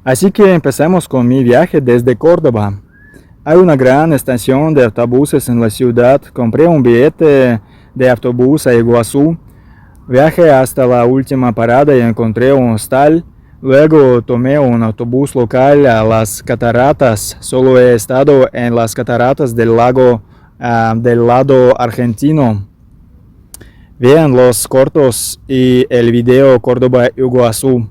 Así que empezamos con mi viaje desde Córdoba. Hay una gran estación de autobuses en la ciudad. Compré un billete de autobús a Iguazú. Viajé hasta la última parada y encontré un hostal. Luego tomé un autobús local a las cataratas. Solo he estado en las cataratas del lago del lado argentino. Vean los cortos y el video Córdoba-Iguazú.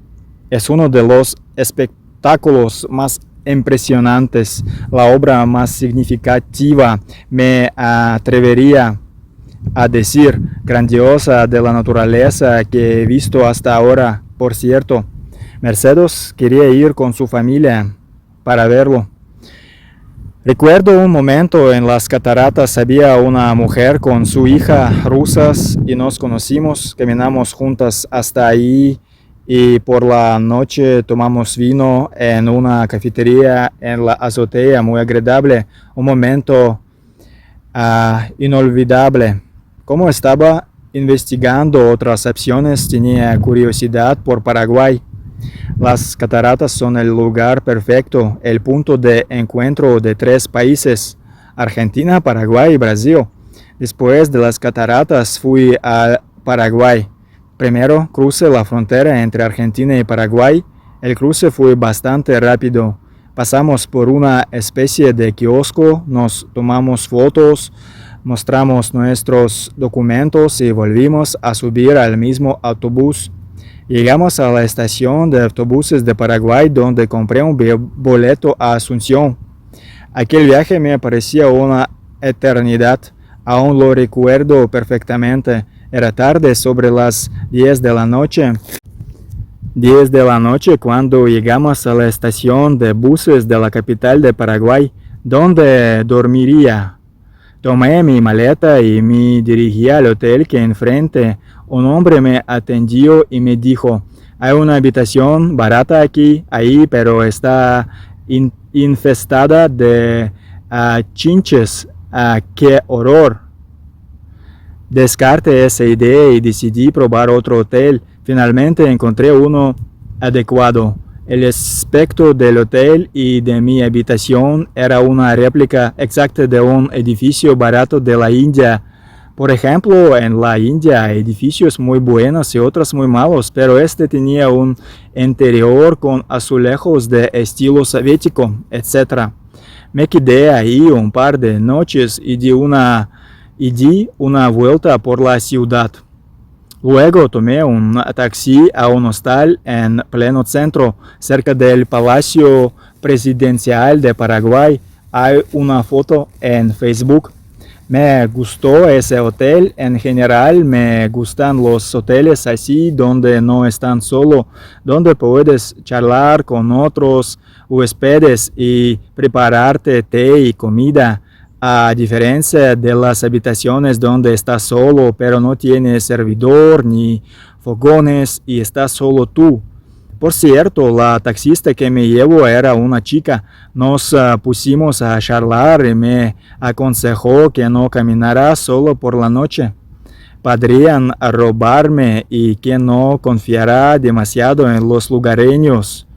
Es uno de los espectáculos más impresionantes, la obra más significativa, me atrevería a decir, grandiosa de la naturaleza que he visto hasta ahora. Por cierto, Mercedes quería ir con su familia para verlo. Recuerdo un momento en las cataratas, había una mujer con su hija rusas y nos conocimos, caminamos juntas hasta ahí y por la noche tomamos vino en una cafetería en la azotea, muy agradable, un momento inolvidable. Como estaba investigando otras opciones, tenía curiosidad por Paraguay. Las cataratas son el lugar perfecto, el punto de encuentro de tres países, Argentina, Paraguay y Brasil. Después de las cataratas fui a Paraguay. Primero crucé la frontera entre Argentina y Paraguay. El cruce fue bastante rápido. Pasamos por una especie de kiosco, nos tomamos fotos, mostramos nuestros documentos y volvimos a subir al mismo autobús. Llegamos a la estación de autobuses de Paraguay donde compré un boleto a Asunción. Aquel viaje me parecía una eternidad, aún lo recuerdo perfectamente. Era tarde, sobre las 10 de la noche. 10 de la noche cuando llegamos a la estación de buses de la capital de Paraguay, donde dormiría. Tomé mi maleta y me dirigí al hotel que enfrente. Un hombre me atendió y me dijo, hay una habitación barata ahí, pero está infestada de chinches. ¡Qué horror! Descarté esa idea y decidí probar otro hotel. Finalmente encontré uno adecuado. El aspecto del hotel y de mi habitación era una réplica exacta de un edificio barato de la India. Por ejemplo, en la India hay edificios muy buenos y otros muy malos, pero este tenía un interior con azulejos de estilo soviético, etc. Me quedé ahí un par de noches y di una vuelta por la ciudad. Luego tomé un taxi a un hostal en pleno centro, cerca del Palacio Presidencial de Paraguay. Hay una foto en Facebook. Me gustó ese hotel. En general me gustan los hoteles así, donde no estás solo, donde puedes charlar con otros huéspedes y prepararte té y comida. A diferencia de las habitaciones donde estás solo, pero no tienes servidor ni fogones y estás solo tú. Por cierto, la taxista que me llevó era una chica. Nos pusimos a charlar y me aconsejó que no caminara solo por la noche. Podrían robarme y que no confiara demasiado en los lugareños.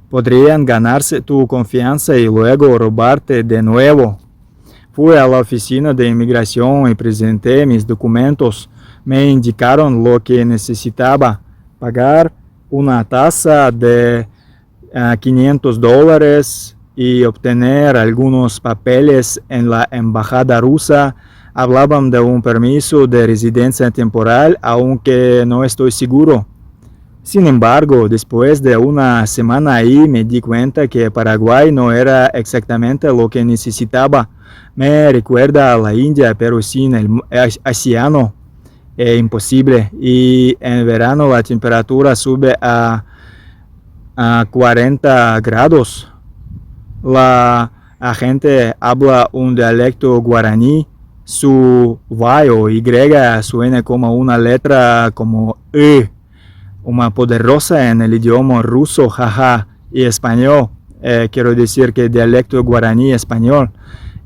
Podrían ganarse tu confianza y luego robarte de nuevo. Fui a la oficina de inmigración y presenté mis documentos. Me indicaron lo que necesitaba: pagar una tasa de $500 y obtener algunos papeles en la embajada rusa. Hablaban de un permiso de residencia temporal, aunque no estoy seguro. Sin embargo, después de una semana ahí me di cuenta que Paraguay no era exactamente lo que necesitaba. Me recuerda a la India, pero sin el océano. Es imposible. Y en verano la temperatura sube a 40 grados. La gente habla un dialecto guaraní. Su Y o Y suena como una letra como E. Una poderosa en el idioma ruso, jaja, y español. Quiero decir que dialecto guaraní español.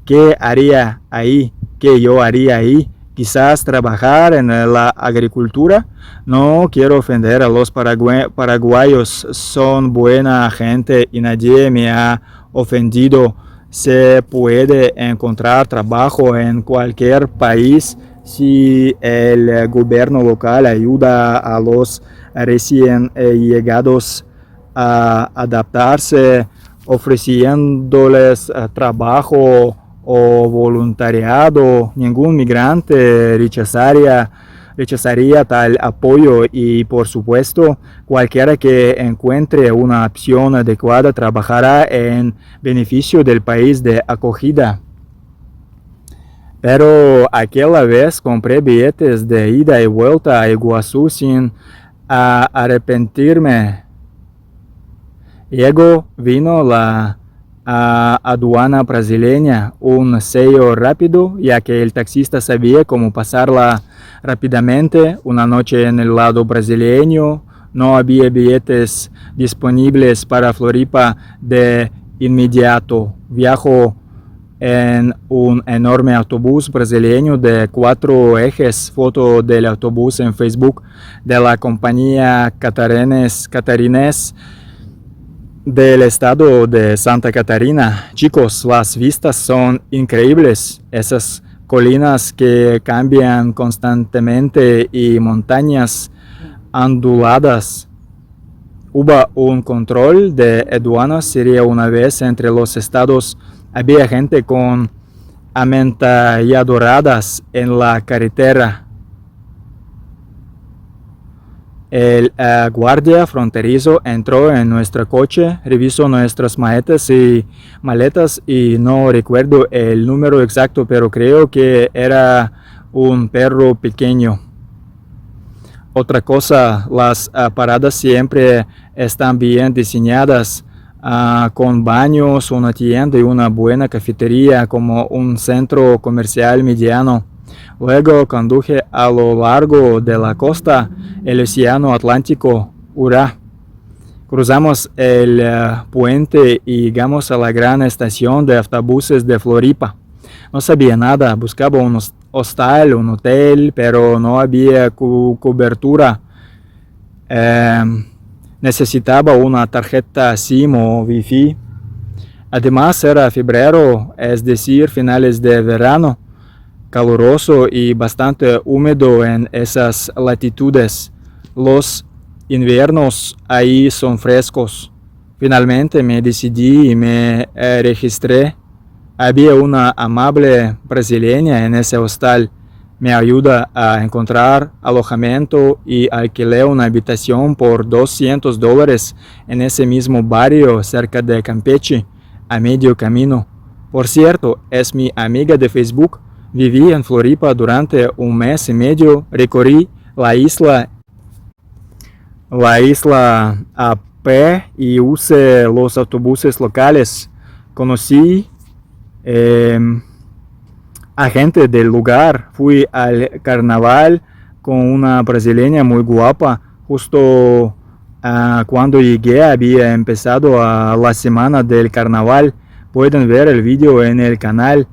¿Qué haría ahí? ¿Qué yo haría ahí? quizás trabajar en la agricultura. No quiero ofender a los paraguayos, son buena gente y nadie me ha ofendido. Se puede encontrar trabajo en cualquier país si el gobierno local ayuda a los recién llegados a adaptarse, ofreciéndoles trabajo o voluntariado. Ningún migrante rechazaría tal apoyo y, por supuesto, cualquiera que encuentre una opción adecuada trabajará en beneficio del país de acogida. Pero aquella vez compré billetes de ida y vuelta a Iguazú sin arrepentirme. Luego vino la aduana brasileña, un sello rápido, ya que el taxista sabía cómo pasarla rápidamente. Una noche en el lado brasileño, no había billetes disponibles para Floripa de inmediato. Viajó en un enorme autobús brasileño de 4 ejes. Foto del autobús en Facebook de la compañía Catarinés del estado de Santa Catarina. Chicos, las vistas son increíbles. Esas colinas que cambian constantemente y montañas onduladas. Hubo un control de aduanas, sería una vez entre los estados. Había gente con ametralladoras en la carretera. El guardia fronterizo entró en nuestro coche, revisó nuestras maletas y no recuerdo el número exacto, pero creo que era un perro pequeño. Otra cosa, las paradas siempre están bien diseñadas, con baños, una tienda y una buena cafetería, como un centro comercial mediano. Luego conduje a lo largo de la costa, el océano Atlántico, Urá. Cruzamos el puente y llegamos a la gran estación de autobuses de Floripa. No sabía nada, buscaba un hostal, un hotel, pero no había cobertura. Necesitaba una tarjeta SIM o Wi-Fi. Además era febrero, es decir, finales de verano, caluroso y bastante húmedo en esas latitudes. Los inviernos ahí son frescos. Finalmente me decidí y me registré. Había una amable brasileña en ese hostal. Me ayudó a encontrar alojamiento y alquilé una habitación por $200 en ese mismo barrio cerca de Campeche, a medio camino. Por cierto, es mi amiga de Facebook. Viví en Floripa durante un mes y medio. Recorrí la isla a pie y usé los autobuses locales. Conocí a gente del lugar. Fui al carnaval con una brasileña muy guapa. Justo cuando llegué había empezado la semana del carnaval. Pueden ver el video en el canal.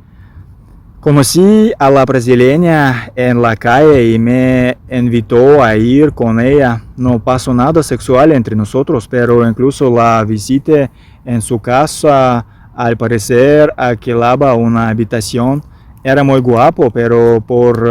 Conocí a la brasileña en la calle y me invitó a ir con ella. No pasó nada sexual entre nosotros, pero incluso la visité en su casa. Al parecer alquilaba una habitación. Era muy guapo, pero por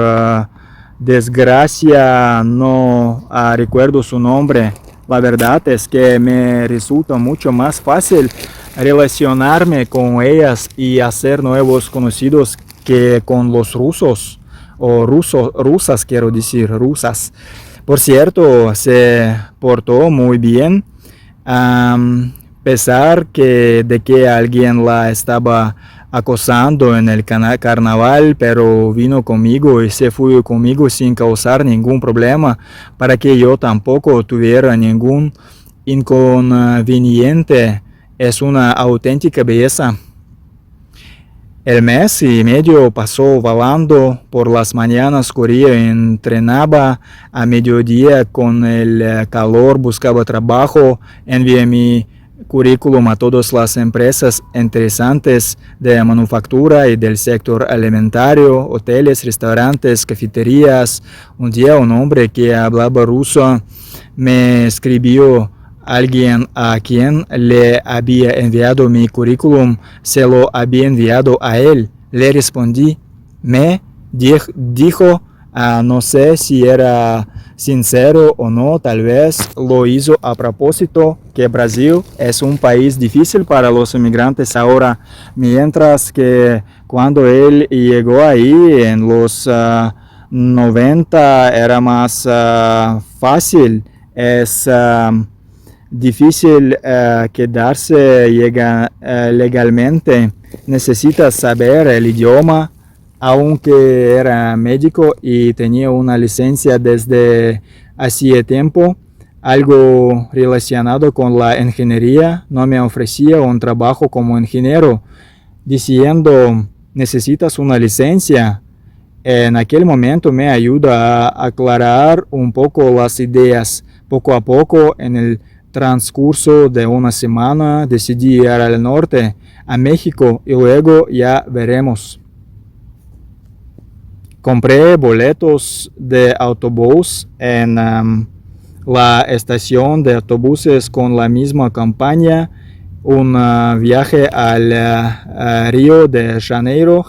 desgracia no recuerdo su nombre. La verdad es que me resulta mucho más fácil relacionarme con ellas y hacer nuevos conocidos que con los rusos, o rusas quiero decir, rusas. Por cierto, se portó muy bien, pesar de que alguien la estaba acosando en el carnaval, pero vino conmigo y se fue conmigo sin causar ningún problema, para que yo tampoco tuviera ningún inconveniente. Es una auténtica belleza. El mes y medio pasó volando. Por las mañanas corría y entrenaba. A mediodía, con el calor, buscaba trabajo. Envié mi currículum a todas las empresas interesantes de manufactura y del sector alimentario, hoteles, restaurantes, cafeterías. Un día un hombre que hablaba ruso me escribió: alguien a quien le había enviado mi currículum se lo había enviado a él. Le respondí, me dijo, no sé si era sincero o no, tal vez lo hizo a propósito, que Brasil es un país difícil para los inmigrantes ahora, mientras que cuando él llegó ahí en los 90 era más fácil. Es difícil quedarse legalmente. Necesitas saber el idioma. Aunque era médico y tenía una licencia desde hacía tiempo, algo relacionado con la ingeniería, no me ofrecía un trabajo como ingeniero, diciendo, necesitas una licencia. En aquel momento me ayuda a aclarar un poco las ideas. Poco a poco, en el transcurso de una semana, decidí ir al norte, a México, y luego ya veremos. Compré boletos de autobús en la estación de autobuses con la misma compañía, un viaje al Río de Janeiro,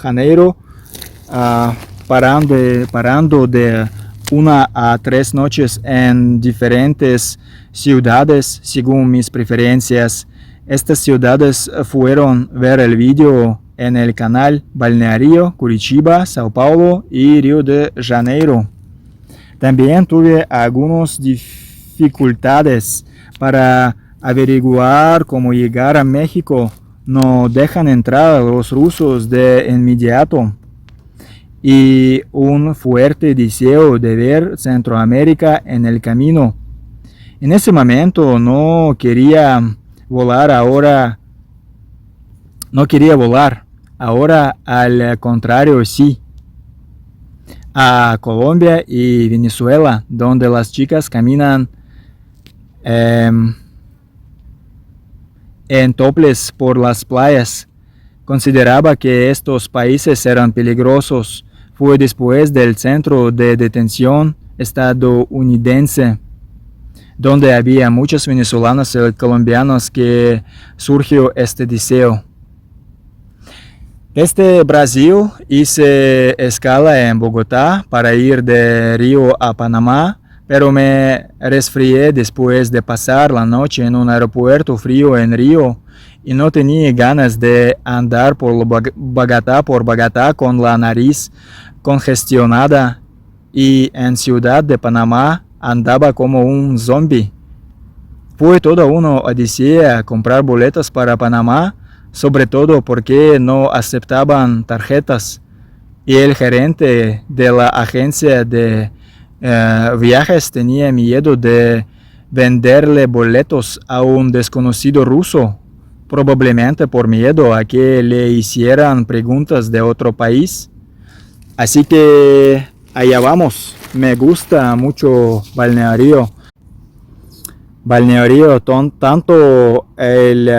parando de 1 a 3 noches en diferentes ciudades según mis preferencias. Estas ciudades fueron ver el vídeo en el canal Balneario, Curitiba, Sao Paulo y Río de Janeiro. También tuve algunas dificultades para averiguar cómo llegar a México. No dejan entrar a los rusos de inmediato. Y un fuerte deseo de ver Centroamérica en el camino. En ese momento no quería volar. Ahora al contrario sí, a Colombia y Venezuela, donde las chicas caminan en topless por las playas. Consideraba que estos países eran peligrosos. Fue después del centro de detención estadounidense, donde había muchos venezolanos y colombianos, que surgió este deseo. Desde Brasil hice escala en Bogotá para ir de Río a Panamá, pero me resfrié después de pasar la noche en un aeropuerto frío en Río y no tenía ganas de andar por Bogotá con la nariz congestionada, y en Ciudad de Panamá andaba como un zombie. Fue toda una odisea comprar boletos para Panamá, sobre todo porque no aceptaban tarjetas, y el gerente de la agencia de viajes tenía miedo de venderle boletos a un desconocido ruso, probablemente por miedo a que le hicieran preguntas de otro país. Así que allá vamos. Me gusta mucho Balneario. Tanto el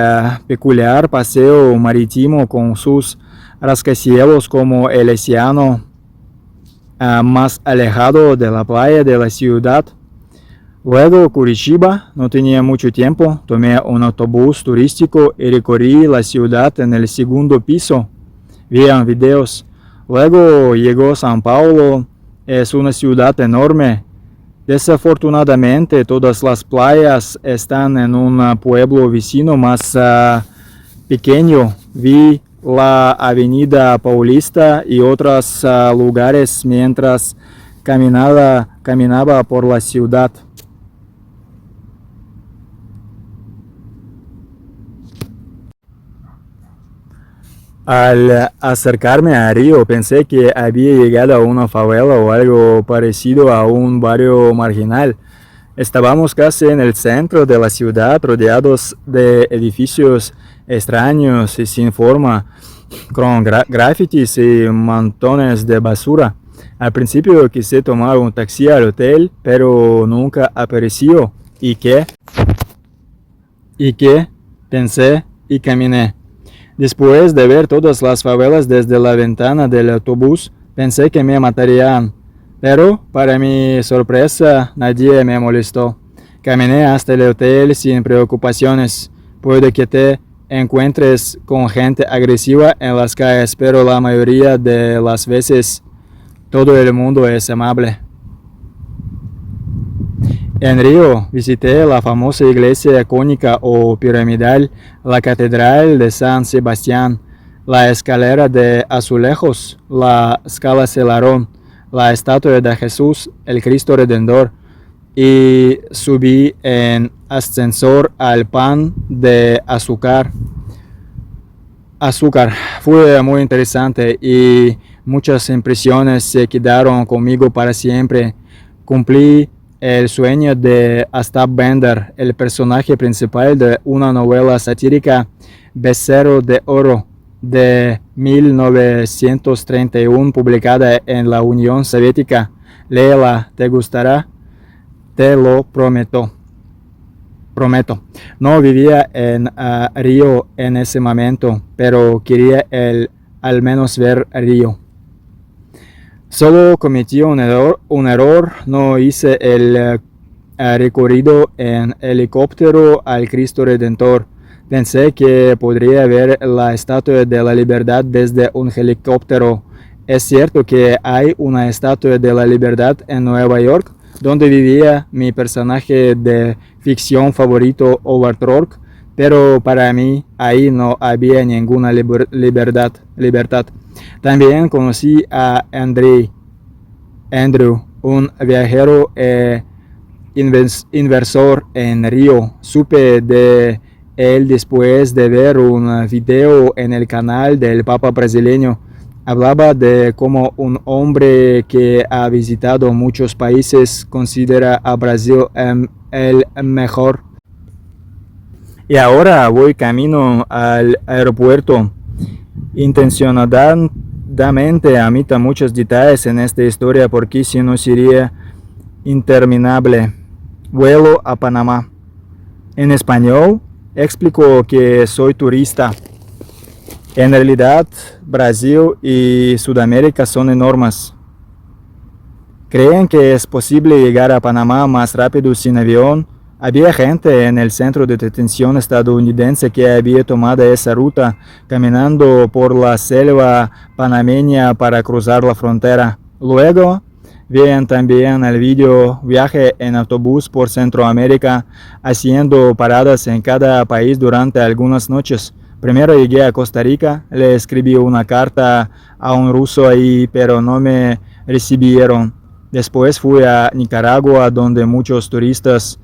peculiar paseo marítimo con sus rascacielos como el océano más alejado de la playa de la ciudad. Luego Curitiba, no tenía mucho tiempo, tomé un autobús turístico y recorrí la ciudad en el segundo piso. Vean videos. Luego llegó São Paulo, es una ciudad enorme. Desafortunadamente todas las playas están en un pueblo vecino más pequeño. Vi la Avenida Paulista y otros lugares mientras caminaba por la ciudad. Al acercarme a Río pensé que había llegado a una favela o algo parecido a un barrio marginal. Estábamos casi en el centro de la ciudad, rodeados de edificios extraños y sin forma, con grafitis y montones de basura. Al principio quise tomar un taxi al hotel, pero nunca apareció. ¿Y qué? pensé y caminé. Después de ver todas las favelas desde la ventana del autobús, pensé que me matarían. Pero, para mi sorpresa, nadie me molestó. Caminé hasta el hotel sin preocupaciones. Puede que te encuentres con gente agresiva en las calles, pero la mayoría de las veces todo el mundo es amable. En Río visité la famosa iglesia cónica o piramidal, la catedral de San Sebastián, la escalera de azulejos, la Scala Celarón, la estatua de Jesús, el Cristo Redentor, y subí en ascensor al pan de azúcar. Fue muy interesante y muchas impresiones se quedaron conmigo para siempre. Cumplí el sueño de Astap Bender, el personaje principal de una novela satírica Becerro de Oro de 1931, publicada en la Unión Soviética. Léela, te gustará, te lo prometo. No vivía en Río en ese momento, pero quería al menos ver Río. Solo cometí un error, no hice el recorrido en helicóptero al Cristo Redentor. Pensé que podría ver la Estatua de la Libertad desde un helicóptero. Es cierto que hay una Estatua de la Libertad en Nueva York, donde vivía mi personaje de ficción favorito, Howard Rourke, pero para mí ahí no había ninguna libertad. También conocí a Andrew, un viajero inversor en Río. Supe de él después de ver un video en el canal del Papa brasileño. Hablaba de cómo un hombre que ha visitado muchos países considera a Brasil el mejor. Y ahora voy camino al aeropuerto. Intencionadamente omito muchos detalles en esta historia porque si no sería interminable. Vuelo a Panamá. En español, explico que soy turista. En realidad, Brasil y Sudamérica son enormes. ¿Creen que es posible llegar a Panamá más rápido sin avión? Había gente en el centro de detención estadounidense que había tomado esa ruta, caminando por la selva panameña para cruzar la frontera. Luego, vean también el video viaje en autobús por Centroamérica, haciendo paradas en cada país durante algunas noches. Primero llegué a Costa Rica, le escribí una carta a un ruso ahí, pero no me recibieron. Después fui a Nicaragua, donde muchos turistas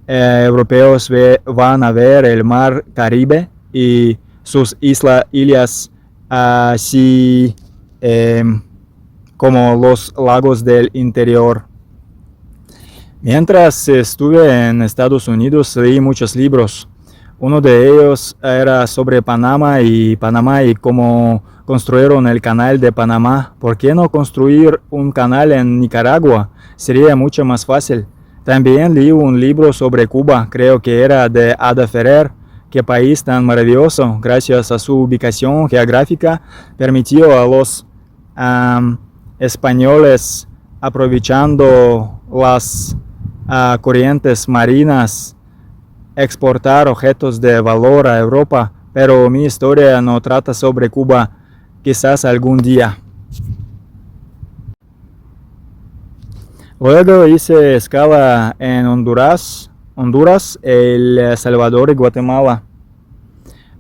europeos van a ver el mar Caribe y sus islas, así como los lagos del interior. Mientras estuve en Estados Unidos, leí muchos libros. Uno de ellos era sobre Panamá y cómo construyeron el canal de Panamá. ¿Por qué no construir un canal en Nicaragua? Sería mucho más fácil. También leí un libro sobre Cuba, creo que era de Ada Ferrer. Qué país tan maravilloso, gracias a su ubicación geográfica, permitió a los españoles, aprovechando las corrientes marinas, exportar objetos de valor a Europa, pero mi historia no trata sobre Cuba, quizás algún día. Luego hice escala en Honduras, El Salvador y Guatemala.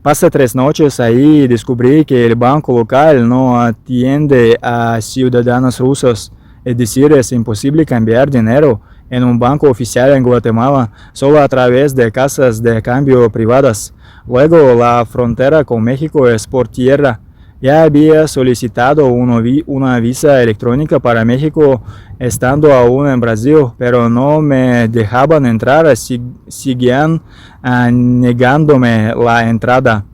Pasé 3 noches ahí y descubrí que el banco local no atiende a ciudadanos rusos, es decir, es imposible cambiar dinero en un banco oficial en Guatemala, solo a través de casas de cambio privadas. Luego, la frontera con México es por tierra. Ya había solicitado una visa electrónica para México estando aún en Brasil, pero no me dejaban entrar, seguían negándome la entrada,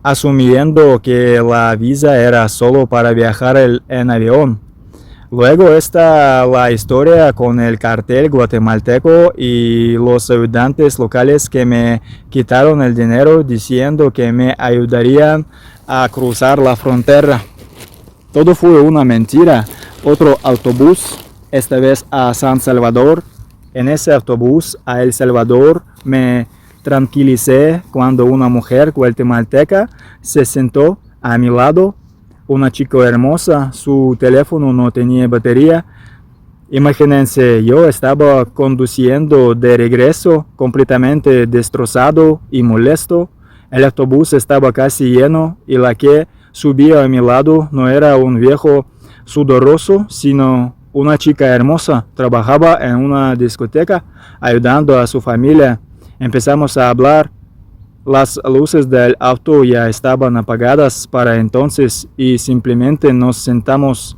asumiendo que la visa era solo para viajar en avión. Luego está la historia con el cartel guatemalteco y los ayudantes locales que me quitaron el dinero diciendo que me ayudarían a cruzar la frontera. Todo fue una mentira. Otro autobús, esta vez a San Salvador. En ese autobús a El Salvador me tranquilicé cuando una mujer guatemalteca se sentó a mi lado. Una chica hermosa, su teléfono no tenía batería. Imagínense, yo estaba conduciendo de regreso completamente destrozado y molesto. El autobús estaba casi lleno y la que subía a mi lado no era un viejo sudoroso, sino una chica hermosa. Trabajaba en una discoteca ayudando a su familia. Empezamos a hablar. Las luces del auto ya estaban apagadas para entonces y simplemente nos sentamos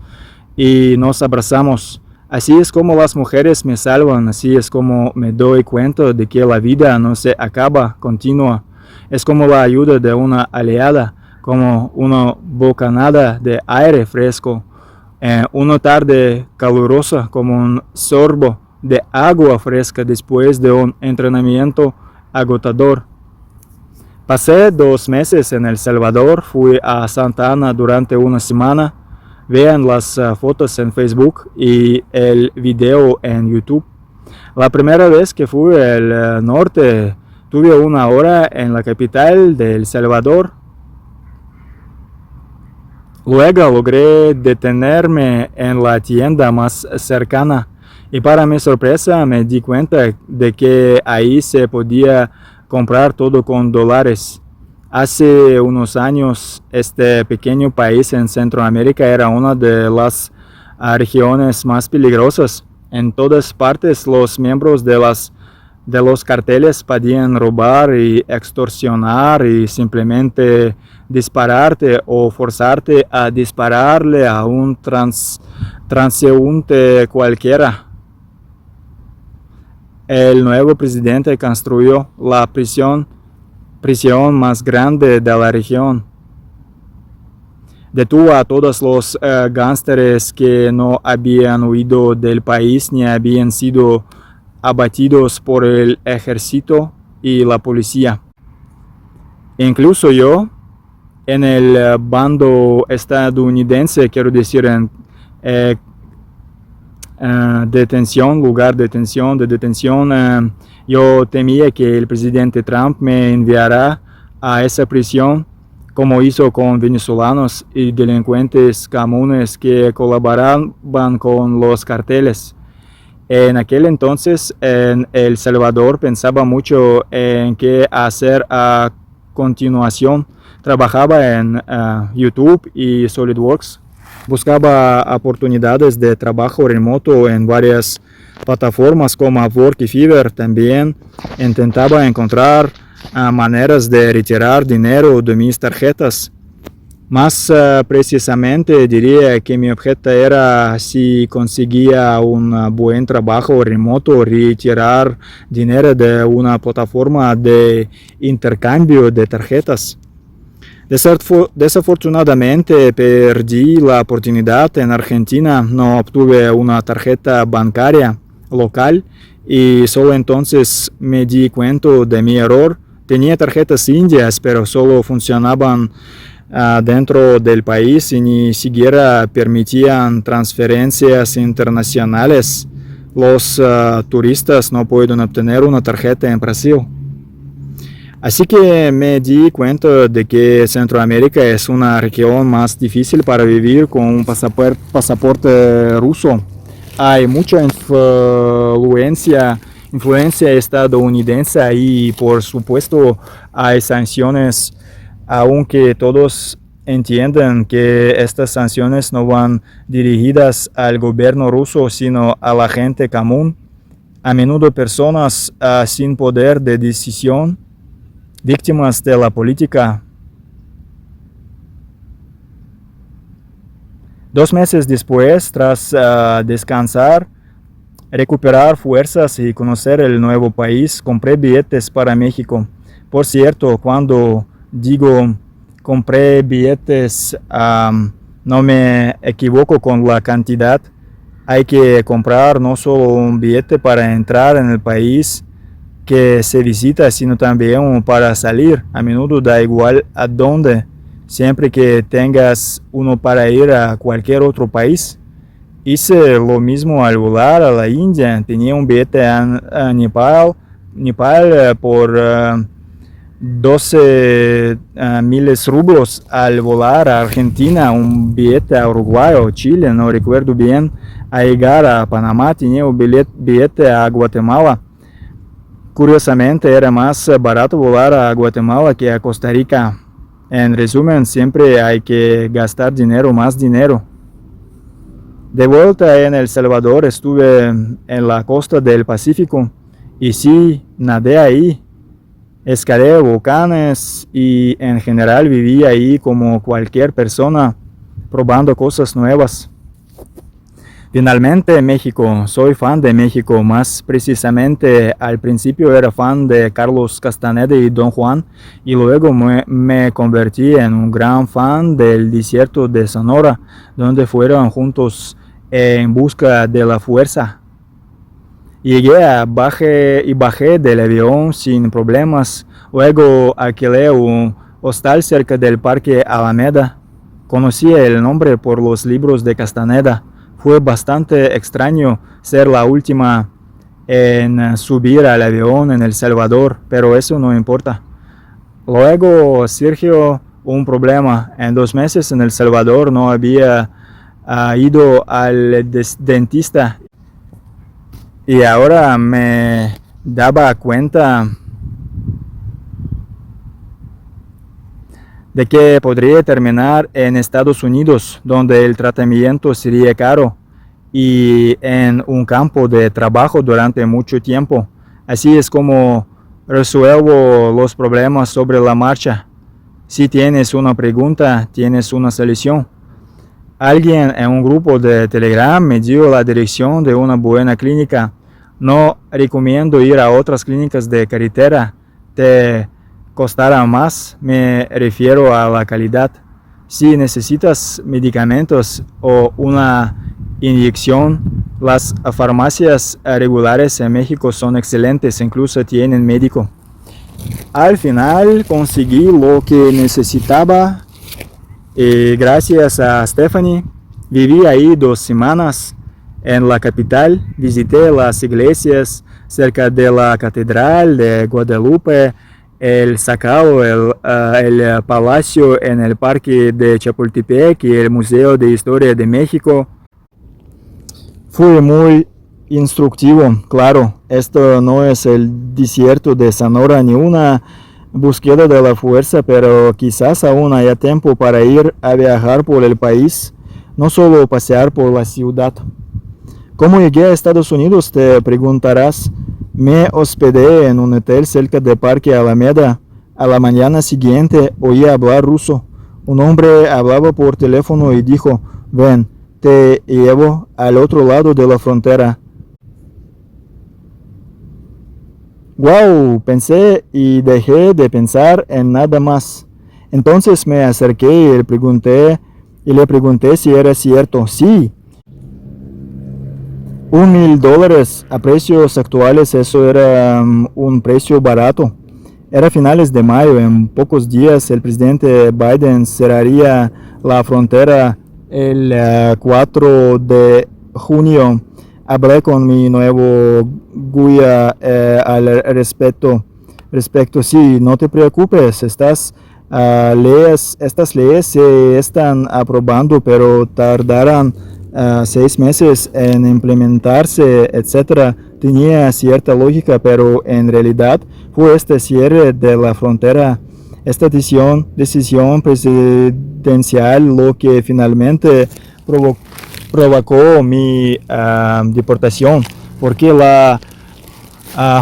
y nos abrazamos. Así es como las mujeres me salvan, así es como me doy cuenta de que la vida no se acaba, continúa. Es como la ayuda de una aliada, como una bocanada de aire fresco, una tarde calurosa como un sorbo de agua fresca después de un entrenamiento agotador. Pasé 2 meses en El Salvador, fui a Santa Ana durante una semana. Vean las fotos en Facebook y el video en YouTube. La primera vez que fui al norte, tuve una hora en la capital de El Salvador. Luego logré detenerme en la tienda más cercana y para mi sorpresa me di cuenta de que ahí se podía comprar todo con dólares. Hace unos años este pequeño país en Centroamérica era una de las regiones más peligrosas. En todas partes los miembros de los carteles podían robar y extorsionar y simplemente dispararte o forzarte a dispararle a un transeúnte cualquiera. El nuevo presidente construyó la prisión más grande de la región. Detuvo a todos los gángsteres que no habían huido del país ni habían sido abatidos por el ejército y la policía. Incluso yo, en el bando estadounidense, quiero decir en lugar de detención, yo temía que el presidente Trump me enviara a esa prisión como hizo con venezolanos y delincuentes comunes que colaboraban con los carteles. En aquel entonces en El Salvador pensaba mucho en qué hacer a continuación. Trabajaba en YouTube y SolidWorks. Buscaba oportunidades de trabajo remoto en varias plataformas como Upwork y Fiverr. También intentaba encontrar maneras de retirar dinero de mis tarjetas. Más precisamente diría que mi objetivo era, si conseguía un buen trabajo remoto, retirar dinero de una plataforma de intercambio de tarjetas. Desafortunadamente perdí la oportunidad en Argentina, no obtuve una tarjeta bancaria local y solo entonces me di cuenta de mi error. Tenía tarjetas indias, pero solo funcionaban dentro del país y ni siquiera permitían transferencias internacionales. Los turistas no pueden obtener una tarjeta en Brasil. Así que me di cuenta de que Centroamérica es una región más difícil para vivir con un pasaporte ruso. Hay mucha influencia estadounidense y por supuesto hay sanciones, aunque todos entienden que estas sanciones no van dirigidas al gobierno ruso sino a la gente común. A menudo personas sin poder de decisión, víctimas de la política. 2 meses después, tras descansar, recuperar fuerzas y conocer el nuevo país, compré billetes para México. Por cierto, cuando digo compré billetes, no me equivoco con la cantidad. Hay que comprar no solo un billete para entrar en el país que se visita, sino también para salir. A menudo da igual a dónde, siempre que tengas uno para ir a cualquier otro país. Hice lo mismo al volar a la India. Tenía un billete a Nepal por 12 miles rublos. Al volar a Argentina, un billete a Uruguay o Chile, no recuerdo bien. A llegar a Panamá tenía un billete a Guatemala. Curiosamente era más barato volar a Guatemala que a Costa Rica. En resumen, siempre hay que gastar dinero, más dinero. De vuelta en El Salvador estuve en la costa del Pacífico y sí, nadé ahí, escalé volcanes y en general viví ahí como cualquier persona, probando cosas nuevas. Finalmente México, soy fan de México, más precisamente al principio era fan de Carlos Castaneda y Don Juan y luego me convertí en un gran fan del desierto de Sonora, donde fueron juntos en busca de la fuerza. Bajé del avión sin problemas, luego alquilé un hostal cerca del Parque Alameda. Conocí el nombre por los libros de Castaneda. Fue bastante extraño ser la última en subir al avión en El Salvador, pero eso no importa. Luego surgió un problema. En 2 meses en El Salvador no había ido al dentista y ahora me daba cuenta de que podría terminar en Estados Unidos, donde el tratamiento sería caro, y en un campo de trabajo durante mucho tiempo. Así es como resuelvo los problemas sobre la marcha. Si tienes una pregunta, tienes una solución. Alguien en un grupo de Telegram me dio la dirección de una buena clínica. No recomiendo ir a otras clínicas de carretera. Te costará más, me refiero a la calidad. Si necesitas medicamentos o una inyección, las farmacias regulares en México son excelentes, incluso tienen médico. Al final conseguí lo que necesitaba y gracias a Stephanie viví ahí 2 semanas en la capital. Visité las iglesias cerca de la Catedral de Guadalupe, el Zócalo, el Palacio en el Parque de Chapultepec y el Museo de Historia de México. Fue muy instructivo, claro. Esto no es el desierto de Sonora ni una búsqueda de la fuerza, pero quizás aún haya tiempo para ir a viajar por el país, no solo pasear por la ciudad. ¿Cómo llegué a Estados Unidos? Te preguntarás. Me hospedé en un hotel cerca del Parque Alameda. A la mañana siguiente oí hablar ruso. Un hombre hablaba por teléfono y dijo: ven, te llevo al otro lado de la frontera. ¡Wow! Pensé y dejé de pensar en nada más. Entonces me acerqué y le pregunté si era cierto. Sí. $1,000 a precios actuales, eso era un precio barato. Era finales de mayo, en pocos días el presidente Biden cerraría la frontera el 4 de junio. Hablé con mi nuevo guía al respecto. Sí, no te preocupes, estas leyes se están aprobando, pero tardarán 6 meses en implementarse, etc. Tenía cierta lógica, pero en realidad fue este cierre de la frontera, esta decisión presidencial, lo que finalmente provocó mi deportación, porque la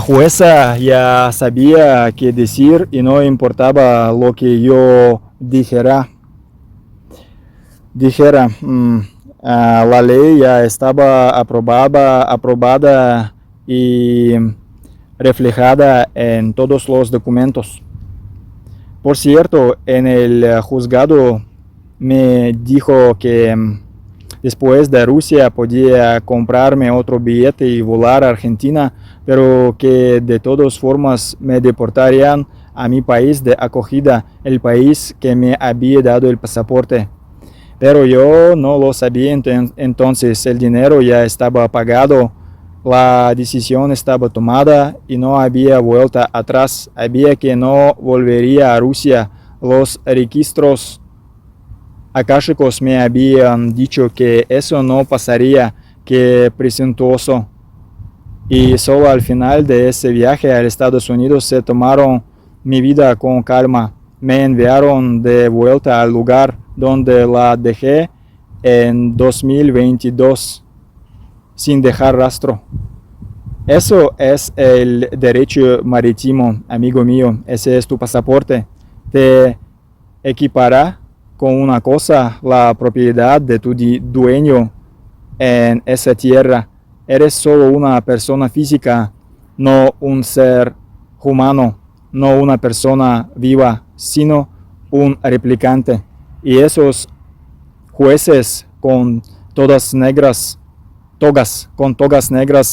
jueza ya sabía qué decir y no importaba lo que yo dijera. La ley ya estaba aprobada y reflejada en todos los documentos. Por cierto, en el juzgado me dijo que Después de Rusia podía comprarme otro billete y volar a Argentina, pero que de todas formas me deportarían a mi país de acogida, el país que me había dado el pasaporte. Pero yo no lo sabía entonces, el dinero ya estaba pagado, la decisión estaba tomada y no había vuelta atrás, había que no volvería a Rusia. Los registros akáshicos me habían dicho que eso no pasaría, que presuntuoso. Y solo al final de ese viaje a Estados Unidos se tomaron mi vida con calma. Me enviaron de vuelta al lugar donde la dejé en 2022 sin dejar rastro. Eso es el derecho marítimo, amigo mío. Ese es tu pasaporte. Te equipará con una cosa la propiedad de tu dueño en esa tierra. Eres solo una persona física, no un ser humano, no una persona viva, sino un replicante. Y esos jueces con togas negras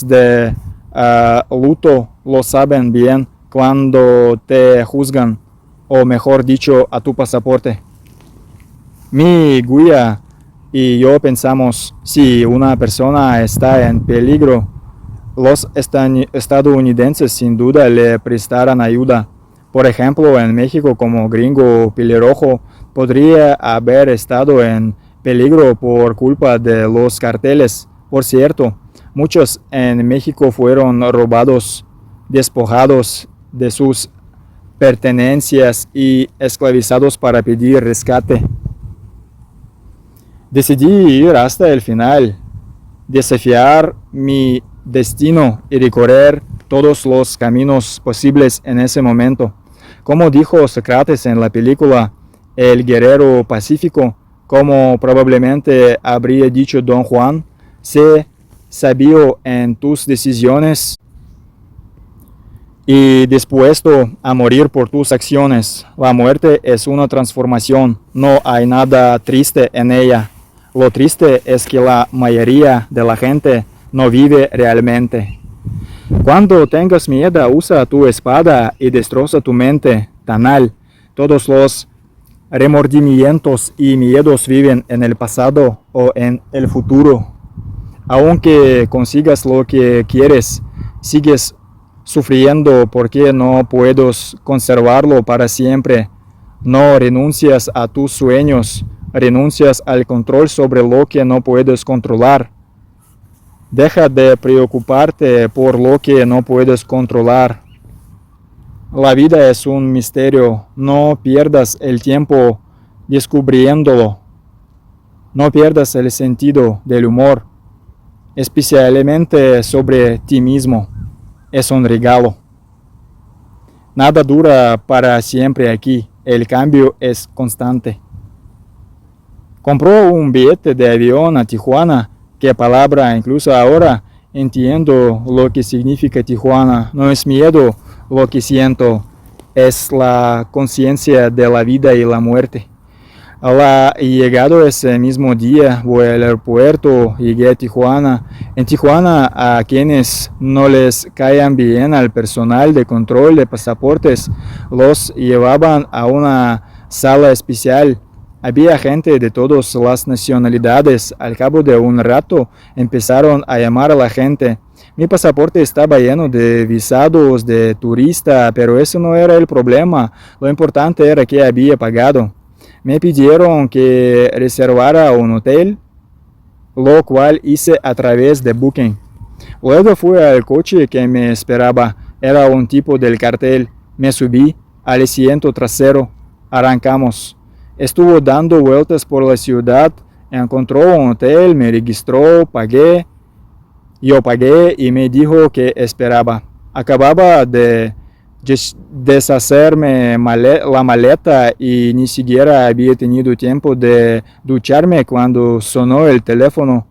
de luto lo saben bien cuando te juzgan, o mejor dicho, a tu pasaporte. Mi guía y yo pensamos, si una persona está en peligro, los estadounidenses sin duda le prestarán ayuda. Por ejemplo, en México, como gringo pelirrojo, podría haber estado en peligro por culpa de los carteles. Por cierto, muchos en México fueron robados, despojados de sus pertenencias y esclavizados para pedir rescate. Decidí ir hasta el final, desafiar mi destino y recorrer todos los caminos posibles en ese momento. Como dijo Sócrates en la película El guerrero pacífico, como probablemente habría dicho Don Juan, sé sabio en tus decisiones y dispuesto a morir por tus acciones. La muerte es una transformación, no hay nada triste en ella. Lo triste es que la mayoría de la gente no vive realmente. Cuando tengas miedo, usa tu espada y destroza tu mente tanal. Todos los remordimientos y miedos viven en el pasado o en el futuro. Aunque consigas lo que quieres, sigues sufriendo porque no puedes conservarlo para siempre. No renuncias a tus sueños. Renuncias al control sobre lo que no puedes controlar. Deja de preocuparte por lo que no puedes controlar. La vida es un misterio. No pierdas el tiempo descubriéndolo. No pierdas el sentido del humor, especialmente sobre ti mismo. Es un regalo. Nada dura para siempre aquí. El cambio es constante. Compró un billete de avión a Tijuana. Qué palabra, incluso ahora entiendo lo que significa Tijuana. No es miedo lo que siento, es la conciencia de la vida y la muerte. Llegado ese mismo día, voy al aeropuerto, llegué a Tijuana. En Tijuana, a quienes no les caían bien al personal de control de pasaportes, los llevaban a una sala especial. Había gente de todas las nacionalidades. Al cabo de un rato empezaron a llamar a la gente. Mi pasaporte estaba lleno de visados de turista, pero eso no era el problema. Lo importante era que había pagado. Me pidieron que reservara un hotel, lo cual hice a través de Booking. Luego fui al coche que me esperaba. Era un tipo del cartel. Me subí al asiento trasero. Arrancamos. Estuvo dando vueltas por la ciudad, encontró un hotel, me registró, pagué. Yo pagué y me dijo que esperaba. Acababa de deshacerme la maleta y ni siquiera había tenido tiempo de ducharme cuando sonó el teléfono.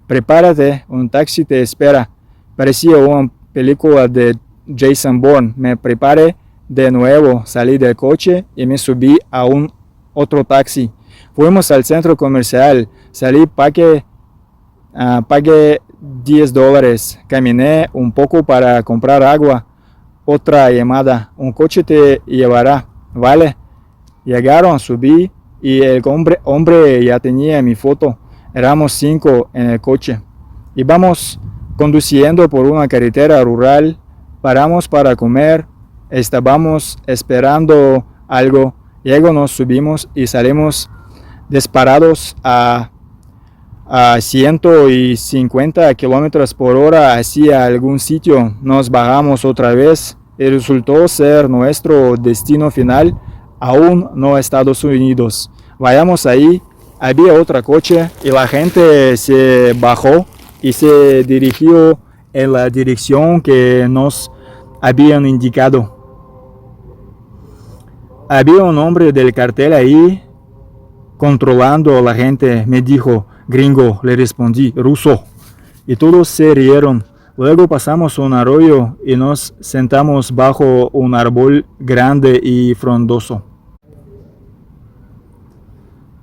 Prepárate, un taxi te espera. Parecía una película de Jason Bourne. Me preparé de nuevo, salí del coche y me subí a un otro taxi. Fuimos al centro comercial, salí, pagué Pagué $10. Caminé un poco para comprar agua. Otra llamada. Un coche te llevará. Vale. Llegaron, subí y el hombre ya tenía mi foto. Éramos 5 en el coche. Íbamos conduciendo por una carretera rural. Paramos para comer. Estábamos esperando algo. Luego nos subimos y salimos disparados a 150 kilómetros por hora hacia algún sitio. Nos bajamos otra vez y resultó ser nuestro destino final, aún no Estados Unidos. Vayamos ahí, había otro coche y la gente se bajó y se dirigió en la dirección que nos habían indicado. Había un hombre del cartel ahí controlando a la gente. Me dijo, gringo, le respondí, ruso. Y todos se rieron. Luego pasamos un arroyo y nos sentamos bajo un árbol grande y frondoso.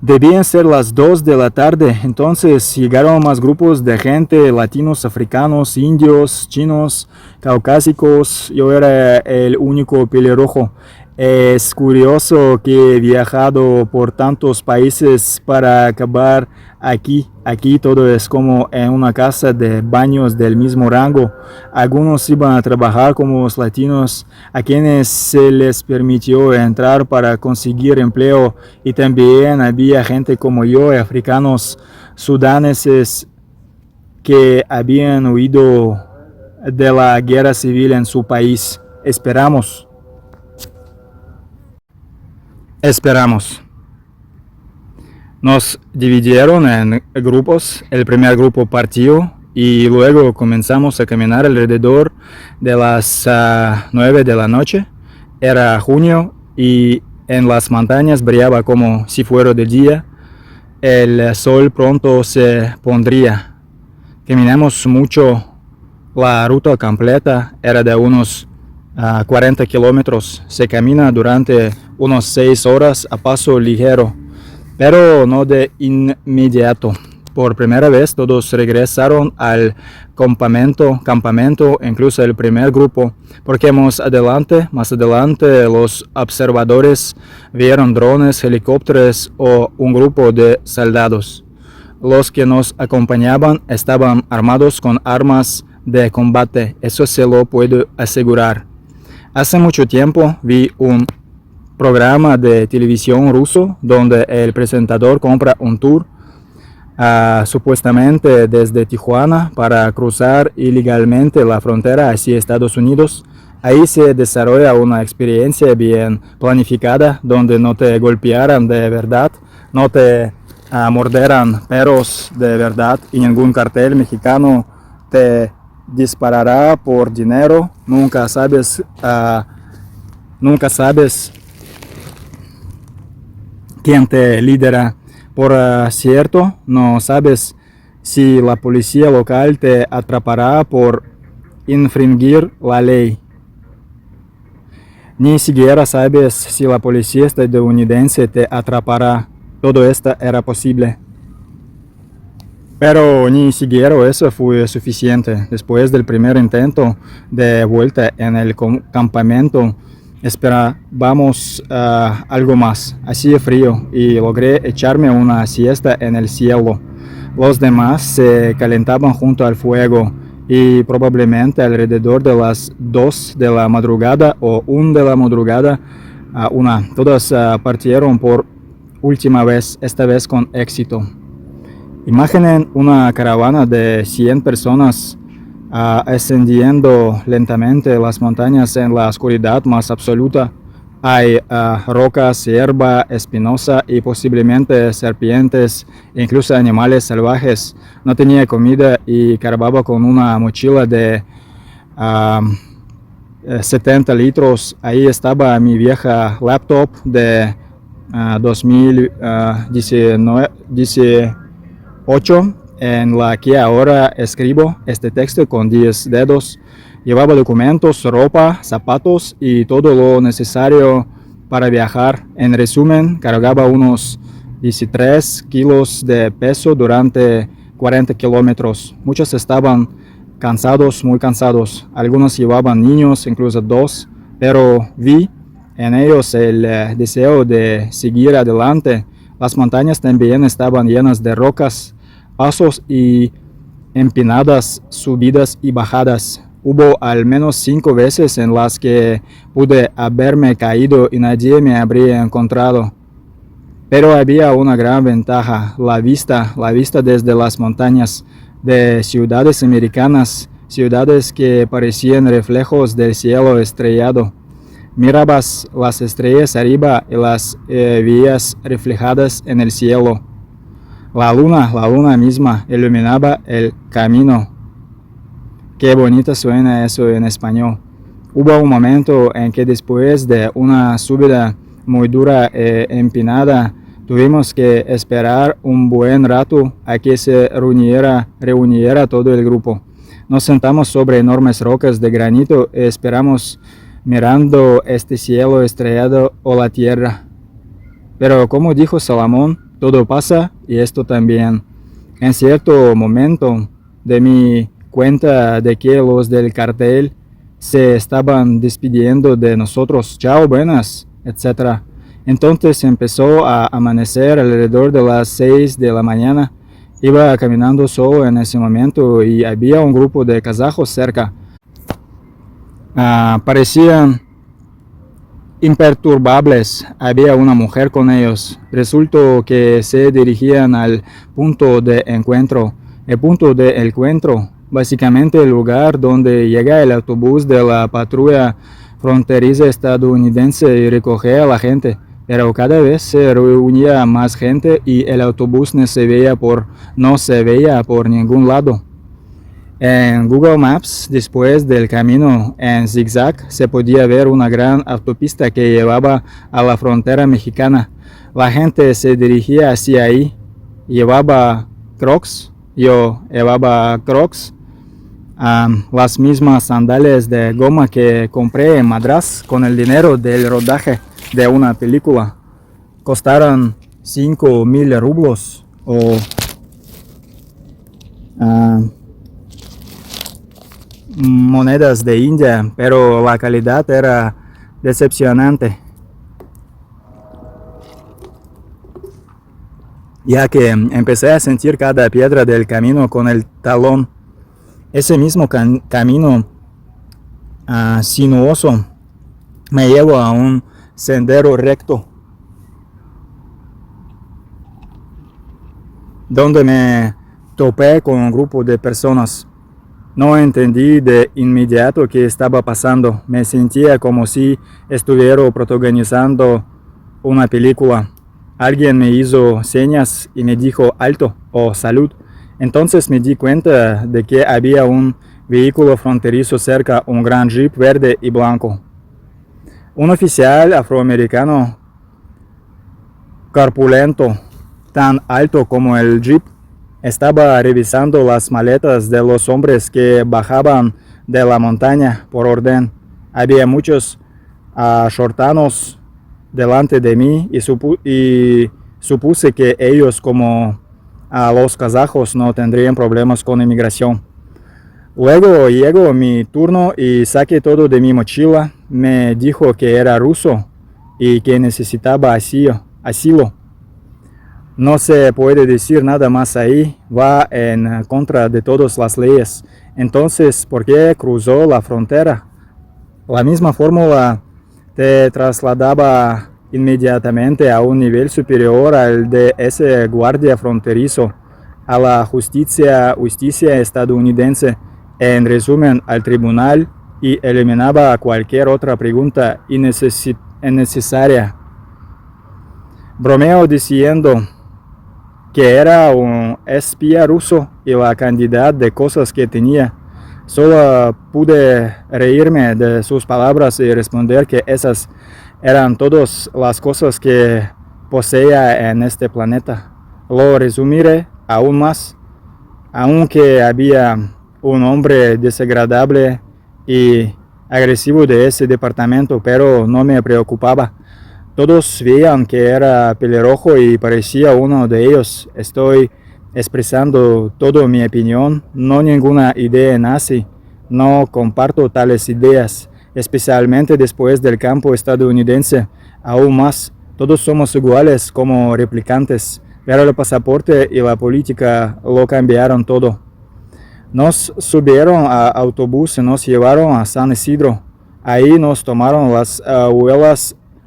Debían ser las 2 de la tarde, entonces llegaron más grupos de gente, latinos, africanos, indios, chinos, caucásicos. Yo era el único pelirrojo. Es curioso que he viajado por tantos países para acabar aquí. Aquí todo es como en una casa de baños del mismo rango. Algunos iban a trabajar como los latinos, a quienes se les permitió entrar para conseguir empleo, y también había gente como yo, africanos, sudaneses, que habían huido de la guerra civil en su país. Esperamos. Nos dividieron en grupos. El primer grupo partió y luego comenzamos a caminar alrededor de las 9 de la noche. Era junio y en las montañas brillaba como si fuera de día. El sol pronto se pondría. Caminamos mucho. La ruta completa era de unos 40 kilómetros. Se camina durante unos 6 horas a paso ligero, pero no de inmediato. Por primera vez todos regresaron al campamento, incluso el primer grupo, porque más adelante los observadores vieron drones, helicópteros o un grupo de soldados. Los que nos acompañaban estaban armados con armas de combate, eso se lo puedo asegurar. Hace mucho tiempo vi un programa de televisión ruso donde el presentador compra un tour supuestamente desde Tijuana para cruzar ilegalmente la frontera hacia Estados Unidos. Ahí se desarrolla una experiencia bien planificada donde no te golpearán de verdad, no te morderán perros de verdad y ningún cartel mexicano te disparará por dinero. Nunca sabes quién te lidera. Por cierto, no sabes si la policía local te atrapará por infringir la ley. Ni siquiera sabes si la policía estadounidense te atrapará. Todo esto era posible. Pero ni siquiera eso fue suficiente. Después del primer intento de vuelta en el campamento, esperábamos algo más. Hacía frío y logré echarme una siesta en el cielo. Los demás se calentaban junto al fuego y probablemente alrededor de las 2 de la madrugada o 1 de la madrugada, todos partieron por última vez, esta vez con éxito. Imaginen una caravana de 100 personas ascendiendo lentamente las montañas en la oscuridad más absoluta. Hay rocas, hierba espinosa y posiblemente serpientes, incluso animales salvajes. No tenía comida y cargaba con una mochila de 70 litros. Ahí estaba mi vieja laptop de 2018, en la que ahora escribo este texto con 10 dedos. Llevaba documentos, ropa, zapatos y todo lo necesario para viajar. En resumen, cargaba unos 13 kilos de peso durante 40 kilómetros. Muchos estaban cansados, muy cansados. Algunos llevaban niños, incluso dos, pero vi en ellos el deseo de seguir adelante. Las montañas también estaban llenas de rocas, pasos y empinadas, subidas y bajadas. Hubo al menos 5 veces en las que pude haberme caído y nadie me habría encontrado. Pero había una gran ventaja, la vista desde las montañas de ciudades americanas, ciudades que parecían reflejos del cielo estrellado. Mirabas las estrellas arriba y las veías reflejadas en el cielo. La luna misma iluminaba el camino. Qué bonito suena eso en español. Hubo un momento en que después de una subida muy dura e empinada, tuvimos que esperar un buen rato a que se reuniera todo el grupo. Nos sentamos sobre enormes rocas de granito y esperamos mirando este cielo estrellado o la tierra. Pero como dijo Salomón, todo pasa y esto también. En cierto momento de mi cuenta de que los del cartel se estaban despidiendo de nosotros, chao, buenas, etc. Entonces empezó a amanecer alrededor de las 6 de la mañana. Iba caminando solo en ese momento y había un grupo de kazajos cerca. Parecían imperturbables. Había una mujer con ellos. Resultó que se dirigían al punto de encuentro. El punto de encuentro, básicamente el lugar donde llega el autobús de la patrulla fronteriza estadounidense y recoge a la gente. Pero cada vez se reunía más gente y el autobús no se veía por ningún lado. En Google Maps, después del camino en zigzag, se podía ver una gran autopista que llevaba a la frontera mexicana. La gente se dirigía hacia ahí. Llevaba Crocs, yo llevaba Crocs, las mismas sandalias de goma que compré en Madras con el dinero del rodaje de una película. Costaron 5,000 rublos o monedas de India, pero la calidad era decepcionante, ya que empecé a sentir cada piedra del camino con el talón. Ese mismo camino sinuoso me llevó a un sendero recto, donde me topé con un grupo de personas. No entendí de inmediato qué estaba pasando. Me sentía como si estuviera protagonizando una película. Alguien me hizo señas y me dijo alto o salud. Entonces me di cuenta de que había un vehículo fronterizo cerca, un gran jeep verde y blanco. Un oficial afroamericano corpulento, tan alto como el jeep, estaba revisando las maletas de los hombres que bajaban de la montaña por orden. Había muchos shortanos delante de mí y supuse que ellos, como los kazajos, no tendrían problemas con inmigración. Luego llegó mi turno y saqué todo de mi mochila. Me dijo que era ruso y que necesitaba asilo. No se puede decir nada más ahí, va en contra de todas las leyes. Entonces, ¿por qué cruzó la frontera? La misma fórmula te trasladaba inmediatamente a un nivel superior al de ese guardia fronterizo, a la justicia estadounidense, en resumen, al tribunal, y eliminaba cualquier otra pregunta innecesaria. Bromeo diciendo que era un espía ruso y la cantidad de cosas que tenía. Solo pude reírme de sus palabras y responder que esas eran todas las cosas que poseía en este planeta. Lo resumiré aún más. Aunque había un hombre desagradable y agresivo de ese departamento, pero no me preocupaba. Todos veían que era pelirrojo y parecía uno de ellos. Estoy expresando toda mi opinión, no ninguna idea nazi. No comparto tales ideas, especialmente después del campo estadounidense. Aún más, todos somos iguales como replicantes, pero el pasaporte y la política lo cambiaron todo. Nos subieron a autobús y nos llevaron a San Isidro. Ahí nos tomaron las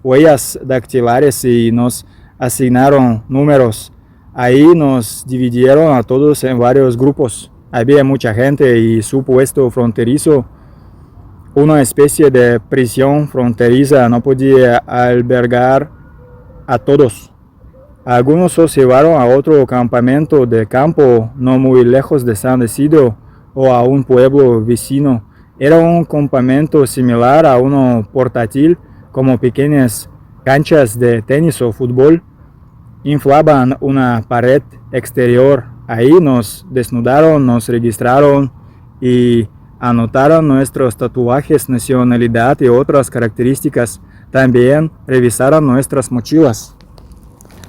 huellas dactilares y nos asignaron números. Ahí nos dividieron a todos en varios grupos. Había mucha gente y su puesto fronterizo, una especie de prisión fronteriza, no podía albergar a todos. Algunos los llevaron a otro campamento de campo no muy lejos de San Isidro o a un pueblo vecino. Era un campamento similar a uno portátil, como pequeñas canchas de tenis o fútbol. Inflaban una pared exterior. Ahí nos desnudaron, nos registraron y anotaron nuestros tatuajes, nacionalidad y otras características. También revisaron nuestras mochilas.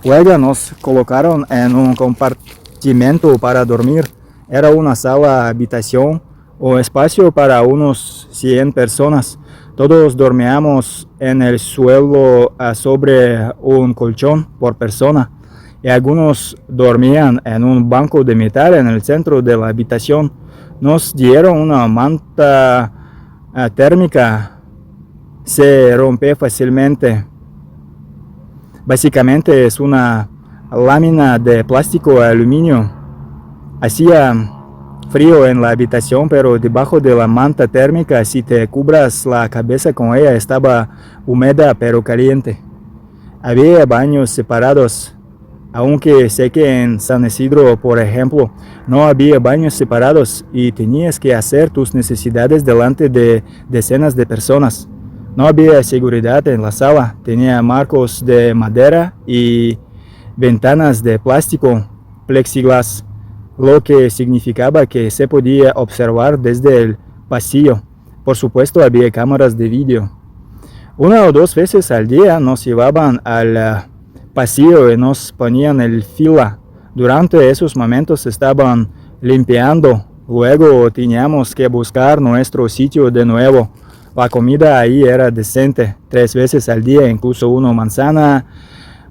Luego nos colocaron en un compartimento para dormir. Era una sala habitación o espacio para unos 100 personas. Todos dormíamos en el suelo sobre un colchón por persona y algunos dormían en un banco de metal en el centro de la habitación. Nos dieron una manta térmica, se rompe fácilmente. Básicamente es una lámina de plástico o aluminio. Hacía frío en la habitación, pero debajo de la manta térmica, si te cubras la cabeza con ella, estaba húmeda pero caliente. Había baños separados, aunque sé que en San Isidro, por ejemplo, no había baños separados y tenías que hacer tus necesidades delante de decenas de personas. No había seguridad en la sala, tenía marcos de madera y ventanas de plástico, plexiglas, lo que significaba que se podía observar desde el pasillo. Por supuesto, había cámaras de vídeo. Una o dos veces al día nos llevaban al pasillo y nos ponían en fila. Durante esos momentos estaban limpiando, luego teníamos que buscar nuestro sitio de nuevo. La comida ahí era decente, 3 veces al día, incluso una manzana,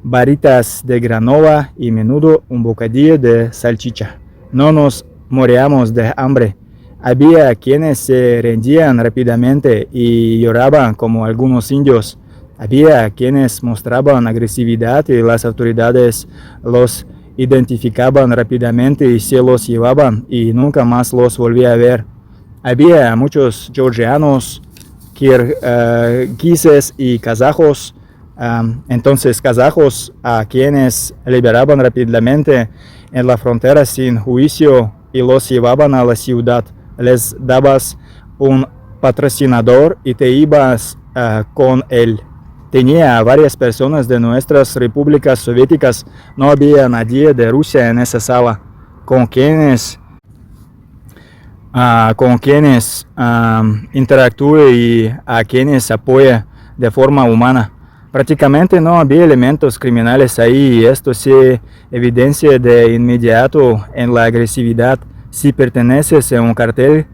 varitas de granola y menudo un bocadillo de salchicha. No nos moríamos de hambre. Había quienes se rendían rápidamente y lloraban como algunos indios. Había quienes mostraban agresividad y las autoridades los identificaban rápidamente y se los llevaban y nunca más los volvía a ver. Había muchos georgianos, kirguises y kazajos, entonces kazajos a quienes liberaban rápidamente en la frontera sin juicio y los llevaban a la ciudad. Les dabas un patrocinador y te ibas con él. Tenía varias personas de nuestras repúblicas soviéticas, no había nadie de Rusia en esa sala, con quienes interactúe y a quienes apoya de forma humana. Prácticamente no había elementos criminales ahí y esto se evidencia de inmediato en la agresividad. Si perteneces a un cartel,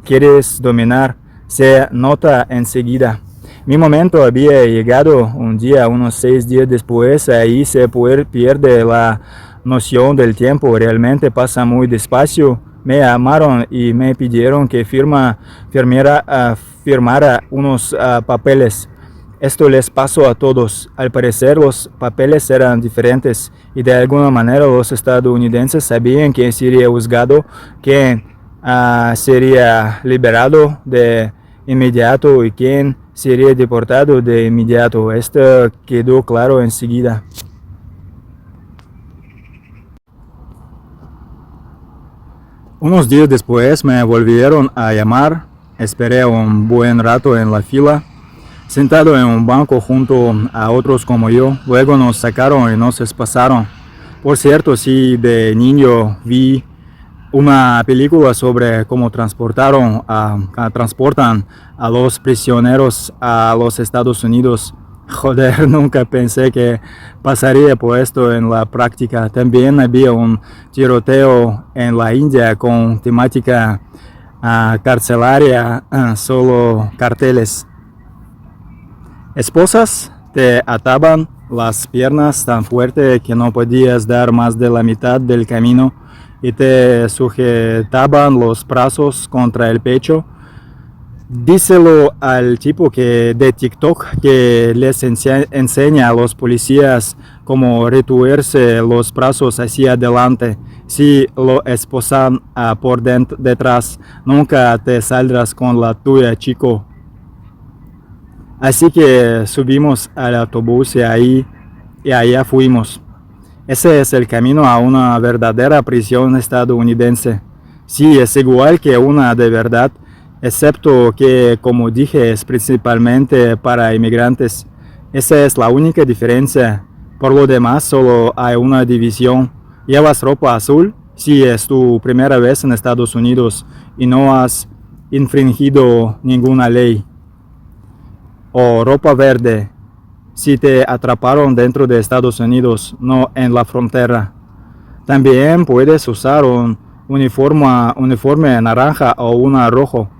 quieres dominar, se nota enseguida. Mi momento había llegado un día, unos 6 días después, ahí se pierde la noción del tiempo, realmente pasa muy despacio. Me llamaron y me pidieron que firmara unos papeles. Esto les pasó a todos. Al parecer los papeles eran diferentes y de alguna manera los estadounidenses sabían quién sería juzgado, quién sería liberado de inmediato y quién sería deportado de inmediato. Esto quedó claro enseguida. Unos días después me volvieron a llamar. Esperé un buen rato en la fila, sentado en un banco junto a otros como yo. Luego nos sacaron y nos pasaron. Por cierto, sí, de niño vi una película sobre cómo transportan a los prisioneros a los Estados Unidos. Joder, nunca pensé que pasaría por esto en la práctica. También había un tiroteo en la India con temática carcelaria, solo carteles. Esposas te ataban las piernas tan fuerte que no podías dar más de la mitad del camino y te sujetaban los brazos contra el pecho. Díselo al tipo de TikTok que les enseña a los policías cómo retuerce los brazos hacia adelante. Si lo esposan por detrás, nunca te saldrás con la tuya, chico. Así que subimos al autobús y allá fuimos. Ese es el camino a una verdadera prisión estadounidense. Sí, es igual que una de verdad, excepto que, como dije, es principalmente para inmigrantes. Esa es la única diferencia. Por lo demás, solo hay una división. ¿Llevas ropa azul? Si es tu primera vez en Estados Unidos y no has infringido ninguna ley. O ropa verde, si te atraparon dentro de Estados Unidos, no en la frontera. También puedes usar un uniforme naranja o uno rojo,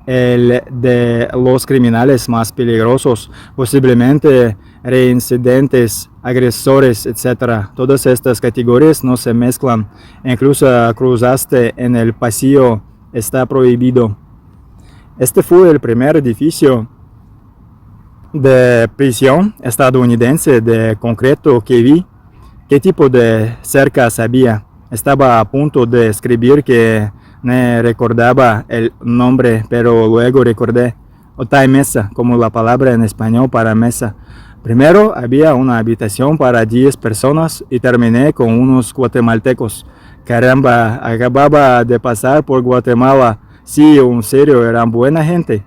el de los criminales más peligrosos, posiblemente reincidentes, agresores, etc. Todas estas categorías no se mezclan. Incluso cruzaste en el pasillo está prohibido. Este fue el primer edificio de prisión estadounidense de concreto que vi. ¿Qué tipo de cercas había? Estaba a punto de escribir que no recordaba el nombre, pero luego recordé Otay Mesa, como la palabra en español para mesa. Primero había una habitación para 10 personas y terminé con unos guatemaltecos. Caramba, acababa de pasar por Guatemala. Sí, en serio, eran buena gente.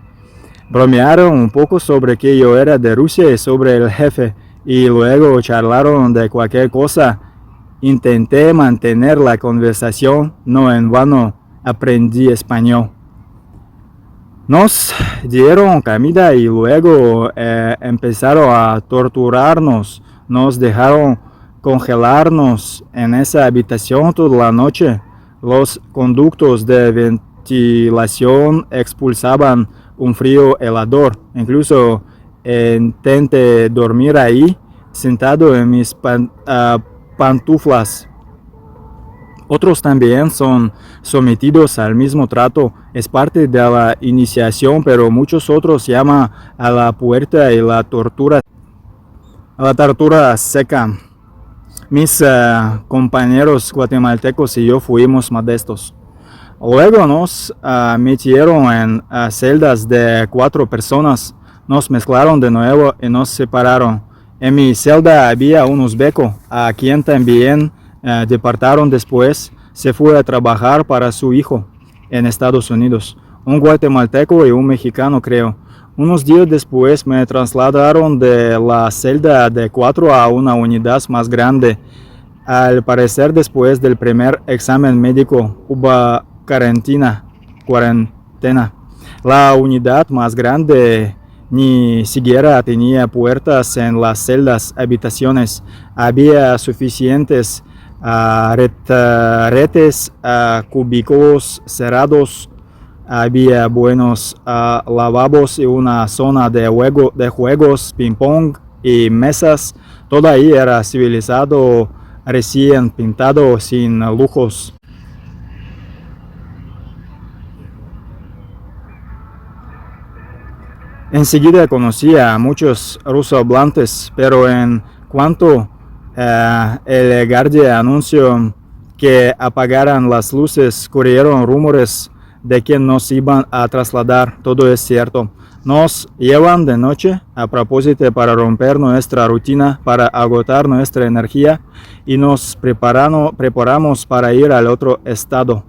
Bromearon un poco sobre que yo era de Rusia y sobre el jefe, y luego charlaron de cualquier cosa. Intenté mantener la conversación, no en vano aprendí español. Nos dieron comida y luego empezaron a torturarnos. Nos dejaron congelarnos en esa habitación toda la noche. Los conductos de ventilación expulsaban un frío helador. Incluso intenté dormir ahí, sentado en mis pantuflas. Otros también son sometidos al mismo trato. Es parte de la iniciación, pero muchos otros llaman a la puerta y la tortura seca. Mis compañeros guatemaltecos y yo fuimos modestos. Luego nos metieron en celdas de 4 personas, nos mezclaron de nuevo y nos separaron. En mi celda había un uzbeco, a quien también deportaron después. Se fue a trabajar para su hijo en Estados Unidos. Un guatemalteco y un mexicano, creo. Unos días después me trasladaron de la celda de 4 a una unidad más grande. Al parecer, después del primer examen médico hubo cuarentena. La unidad más grande ni siquiera tenía puertas en las celdas, habitaciones. Había suficientes retes, cubículos cerrados. Había buenos lavabos y una zona de juegos, ping-pong y mesas. Todo ahí era civilizado, recién pintado, sin lujos. Enseguida conocí a muchos rusohablantes, pero en cuanto el guardia anunció que apagaran las luces, corrieron rumores de que nos iban a trasladar. Todo es cierto. Nos llevan de noche a propósito para romper nuestra rutina, para agotar nuestra energía y nos preparamos para ir al otro estado.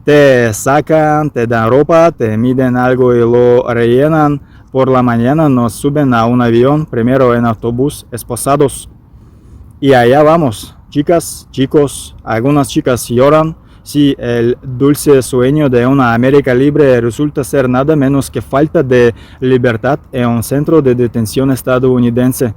Te sacan, te dan ropa, te miden algo y lo rellenan. Por la mañana nos suben a un avión, primero en autobús, esposados. Y allá vamos, chicas, chicos, algunas chicas lloran. Sí, el dulce sueño de una América libre resulta ser nada menos que falta de libertad en un centro de detención estadounidense.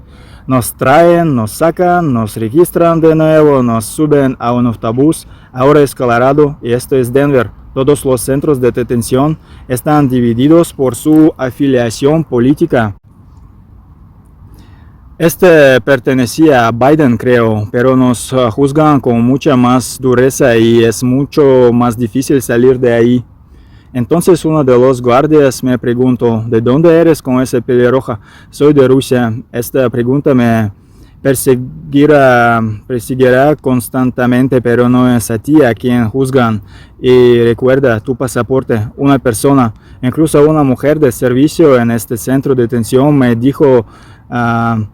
Nos traen, nos sacan, nos registran de nuevo, nos suben a un autobús, ahora escalarado, y esto es Denver. Todos los centros de detención están divididos por su afiliación política. Este pertenecía a Biden, creo, pero nos juzgan con mucha más dureza y es mucho más difícil salir de ahí. Entonces uno de los guardias me preguntó, ¿de dónde eres con esa pelirroja? Soy de Rusia. Esta pregunta me perseguirá constantemente, pero no es a ti a quien juzgan. Y recuerda tu pasaporte. Una persona, incluso una mujer de servicio en este centro de detención, me dijo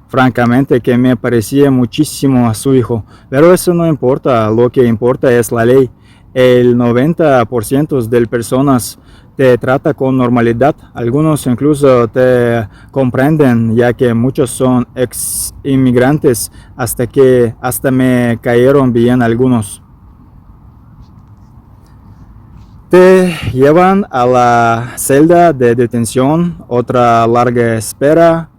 francamente que me parecía muchísimo a su hijo. Pero eso no importa, lo que importa es la ley. El 90% de personas te trata con normalidad, algunos incluso te comprenden, ya que muchos son ex inmigrantes, hasta me cayeron bien algunos. Te llevan a la celda de detención, otra larga espera.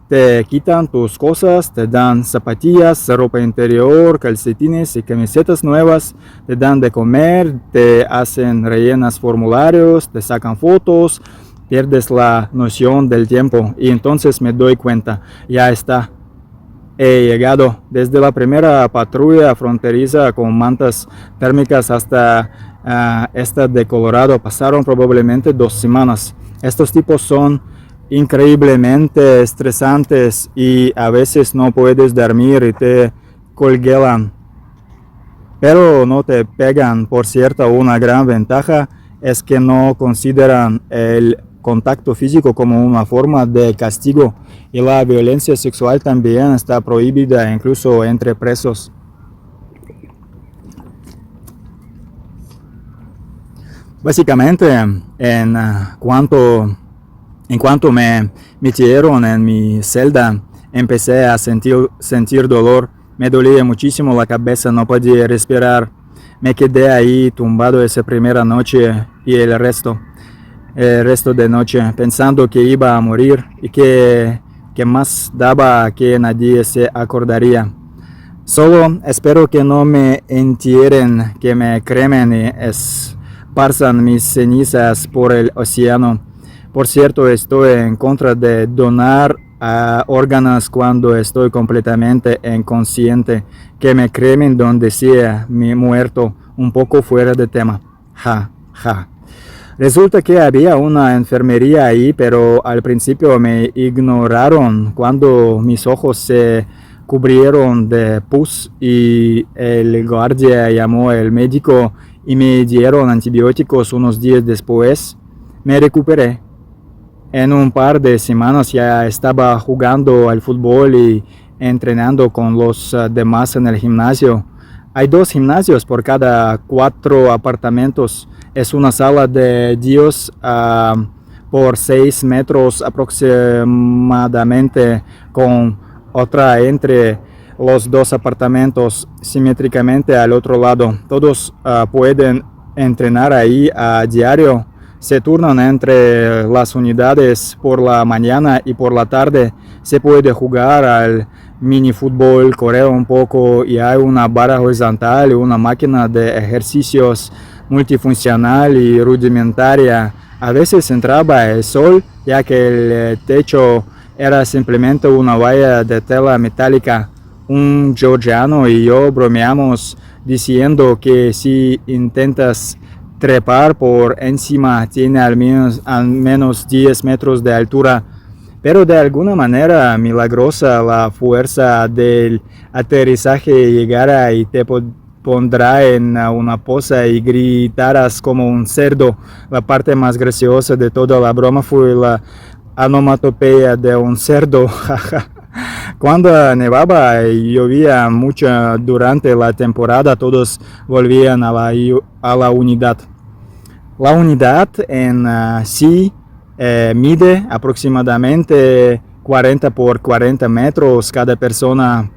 Te quitan tus cosas, te dan zapatillas, ropa interior, calcetines y camisetas nuevas, te dan de comer, te hacen rellenas formularios, te sacan fotos, pierdes la noción del tiempo y entonces me doy cuenta, ya está. He llegado desde la primera patrulla fronteriza con mantas térmicas hasta esta de Colorado. Pasaron probablemente 2 semanas. Estos tipos son increíblemente estresantes y a veces no puedes dormir y te colguelan, pero no te pegan. Por cierto, una gran ventaja es que no consideran el contacto físico como una forma de castigo y la violencia sexual también está prohibida incluso entre presos. Básicamente, en cuanto me metieron en mi celda, empecé a sentir dolor. Me dolía muchísimo la cabeza, no podía respirar. Me quedé ahí tumbado esa primera noche y el resto de noche, pensando que iba a morir y que más daba que nadie se acordaría. Solo espero que no me entierren, que me cremen y esparzan mis cenizas por el océano. Por cierto, estoy en contra de donar órganos cuando estoy completamente inconsciente. Que me cremen donde sea mi muerto, un poco fuera de tema. Ja, ja. Resulta que había una enfermería ahí, pero al principio me ignoraron cuando mis ojos se cubrieron de pus y el guardia llamó al médico y me dieron antibióticos. Unos días después me recuperé. En un par de semanas ya estaba jugando al fútbol y entrenando con los demás en el gimnasio. Hay 2 gimnasios por cada 4 apartamentos. Es una sala de Dios por 6 metros aproximadamente, con otra entre los 2 apartamentos simétricamente al otro lado. Todos pueden entrenar ahí a diario. Se turnan entre las unidades por la mañana y por la tarde. Se puede jugar al minifútbol, correr un poco y hay una barra horizontal y una máquina de ejercicios multifuncional y rudimentaria. A veces entraba el sol, ya que el techo era simplemente una valla de tela metálica. Un georgiano y yo bromeamos diciendo que si intentas trepar por encima tiene al menos 10 metros de altura, pero de alguna manera milagrosa la fuerza del aterrizaje llegará y te pondrá en una poza y gritarás como un cerdo. La parte más graciosa de toda la broma fue la onomatopeya de un cerdo. Cuando nevaba y llovía mucho durante la temporada, todos volvían a la unidad. La unidad en sí mide aproximadamente 40 por 40 metros. Cada persona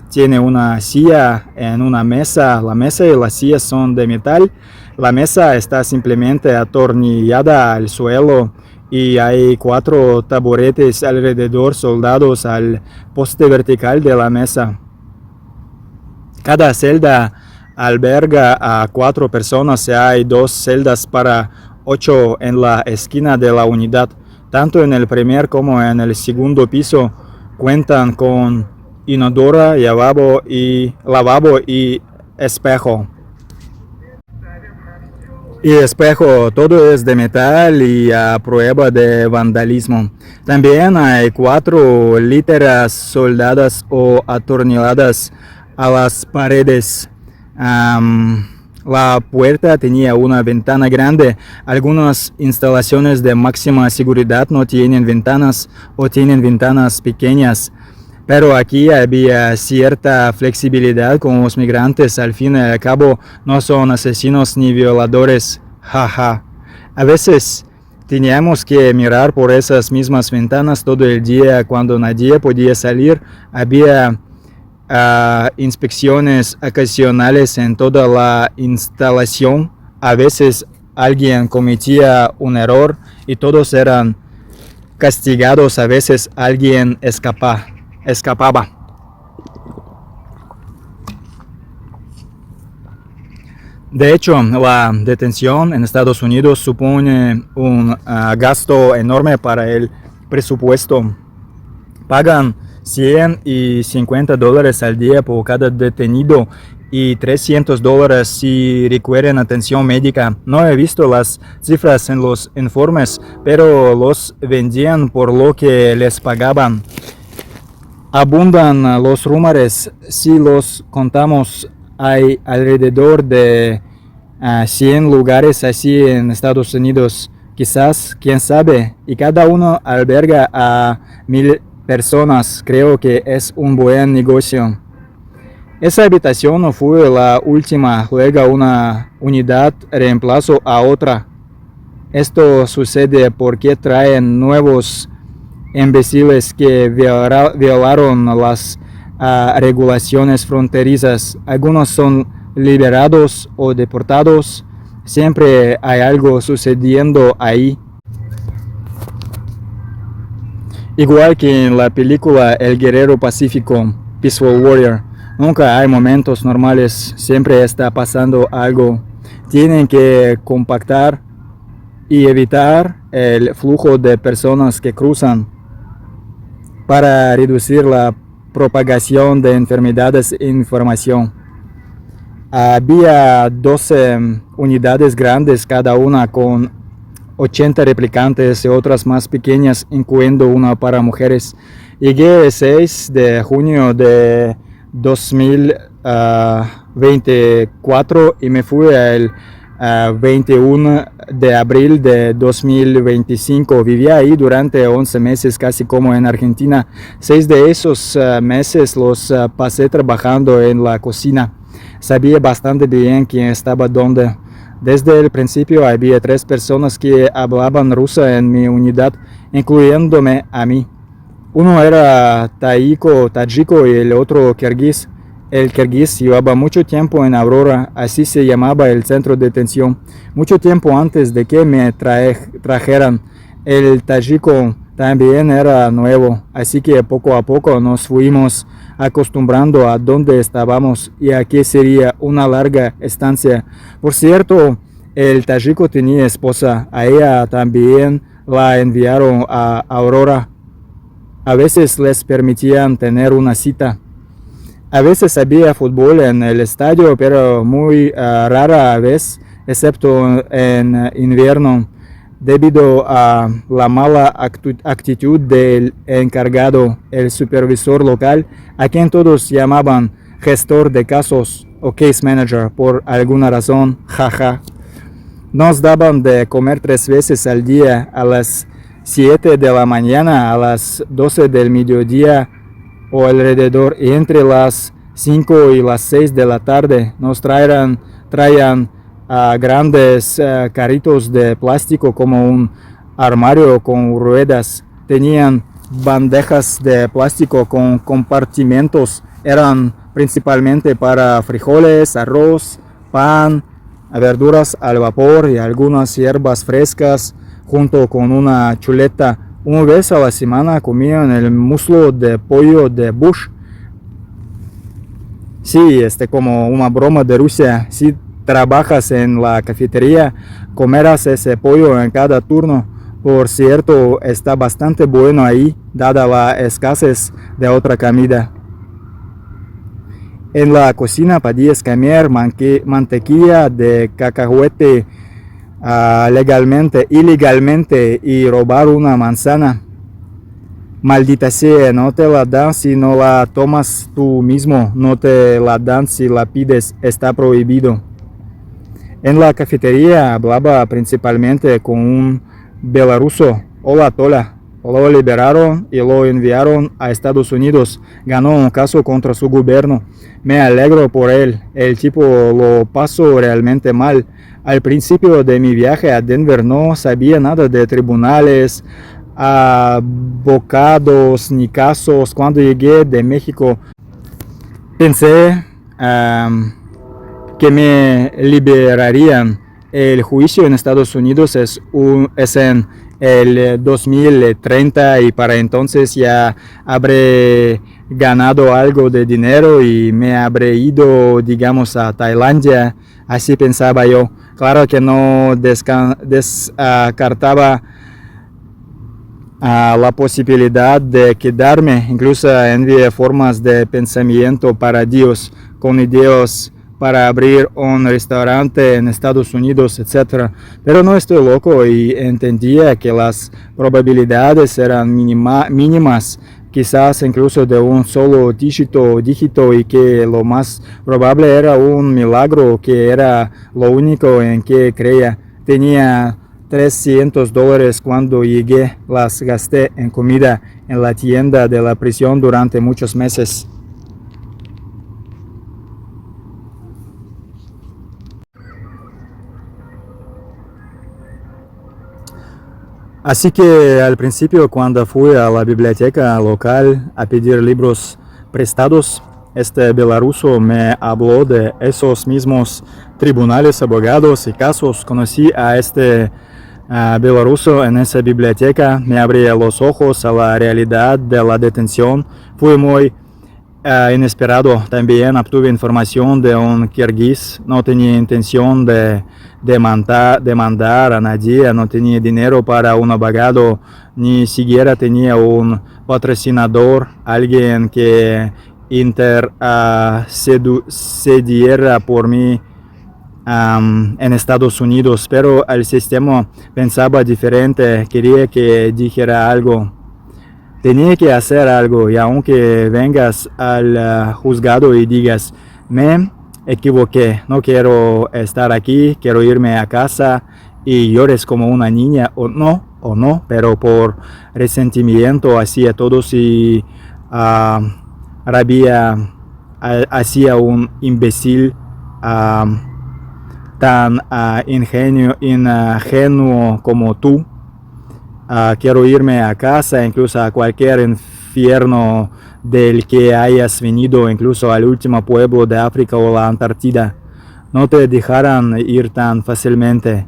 tiene una silla en una mesa. La mesa y las sillas son de metal. La mesa está simplemente atornillada al suelo y hay 4 taburetes alrededor soldados al poste vertical de la mesa. Cada celda alberga a 4 personas y hay 2 celdas para 8 en la esquina de la unidad. Tanto en el primer como en el segundo piso cuentan con inodoro, lavabo y espejo. Todo es de metal y a prueba de vandalismo. También hay 4 literas soldadas o atornilladas a las paredes. La puerta tenía una ventana grande. Algunas instalaciones de máxima seguridad no tienen ventanas o tienen ventanas pequeñas. Pero aquí había cierta flexibilidad con los migrantes. Al fin y al cabo no son asesinos ni violadores. Jaja. A veces teníamos que mirar por esas mismas ventanas todo el día cuando nadie podía salir. Había inspecciones ocasionales en toda la instalación. A veces alguien cometía un error y todos eran castigados. A veces alguien escapaba. De hecho, la detención en Estados Unidos supone un gasto enorme para el presupuesto. Pagan $150 al día por cada detenido y $300 si requieren atención médica. No he visto las cifras en los informes, pero los vendían por lo que les pagaban. Abundan los rumores. Si los contamos, hay alrededor de 100 lugares así en Estados Unidos. Quizás, quién sabe, y cada uno alberga a 1000 personas. Creo que es un buen negocio. Esa habitación no fue la última. Luego una unidad reemplazó a otra. Esto sucede porque traen nuevos imbéciles que violaron las regulaciones fronterizas. Algunos son liberados o deportados. Siempre hay algo sucediendo ahí. Igual que en la película El Guerrero Pacífico, Peaceful Warrior, nunca hay momentos normales, siempre está pasando algo. Tienen que compactar y evitar el flujo de personas que cruzan para reducir la propagación de enfermedades e información. Había 12 unidades grandes, cada una con 80 replicantes y otras más pequeñas, incluyendo una para mujeres. Llegué el 6 de junio de 2024 y me fui el 21 de abril de 2025. Viví ahí durante 11 meses, casi como en Argentina. 6 de esos meses los pasé trabajando en la cocina. Sabía bastante bien quién estaba dónde. Desde el principio había 3 personas que hablaban ruso en mi unidad, incluyéndome a mí. Uno era tayiko y el otro kirguís. El kirguís llevaba mucho tiempo en Aurora, así se llamaba el centro de detención, mucho tiempo antes de que me trajeran. El tayiko también era nuevo, así que poco a poco nos fuimos acostumbrando a dónde estábamos y a que sería una larga estancia. Por cierto, el tayiko tenía esposa, a ella también la enviaron a Aurora. A veces les permitían tener una cita. A veces había fútbol en el estadio, pero muy rara vez, excepto en invierno, debido a la mala actitud del encargado, el supervisor local, a quien todos llamaban gestor de casos o case manager por alguna razón, jaja. Nos daban de comer 3 veces al día, a las 7 de la mañana, a las 12 del mediodía o alrededor, y entre las 5 y las 6 de la tarde nos traían grandes carritos de plástico como un armario con ruedas. Tenían bandejas de plástico con compartimentos. Eran principalmente para frijoles, arroz, pan, verduras al vapor y algunas hierbas frescas junto con una chuleta. Una vez a la semana comían el muslo de pollo de Bush. Sí, como una broma de Rusia. Si trabajas en la cafetería, comerás ese pollo en cada turno. Por cierto, está bastante bueno ahí, dada la escasez de otra comida. En la cocina podías comer mantequilla de cacahuete ilegalmente y robar una manzana. Maldita sea, no te la dan si no la tomas tú mismo, no te la dan si la pides, está prohibido. En la cafetería hablaba principalmente con un belaruso. Hola, Tola. Lo liberaron y lo enviaron a Estados Unidos. Ganó un caso contra su gobierno. Me alegro por él. El tipo lo pasó realmente mal. Al principio de mi viaje a Denver no sabía nada de tribunales, abogados ni casos. Cuando llegué de México pensé que me liberarían. El juicio en Estados Unidos es en el 2030 y para entonces ya habré ganado algo de dinero y me habré ido, digamos, a Tailandia. Así pensaba yo. Claro que no descartaba la posibilidad de quedarme. Incluso envié formas de pensamiento para Dios, con ideas para abrir un restaurante en Estados Unidos, etc. Pero no estoy loco y entendía que las probabilidades eran mínimas, quizás incluso de un solo dígito y que lo más probable era un milagro, que era lo único en que creía. Tenía $300 cuando llegué, las gasté en comida en la tienda de la prisión durante muchos meses. Así que al principio, cuando fui a la biblioteca local a pedir libros prestados, este belaruso me habló de esos mismos tribunales, abogados y casos. Conocí a este belaruso en esa biblioteca, me abría los ojos a la realidad de la detención. Fui muy inesperado. También obtuve información de un kirguís. No tenía intención de demandar a nadie, no tenía dinero para un abogado, ni siquiera tenía un patrocinador, alguien que intercediera por mí en Estados Unidos, pero el sistema pensaba diferente, quería que dijera algo. Tenía que hacer algo, y aunque vengas al juzgado y digas, me equivoqué, no quiero estar aquí, quiero irme a casa, y llores como una niña, o no, pero por resentimiento hacia todos y rabia hacia un imbécil tan ingenuo como tú. Quiero irme a casa, incluso a cualquier infierno del que hayas venido, incluso al último pueblo de África o la Antártida. No te dejarán ir tan fácilmente.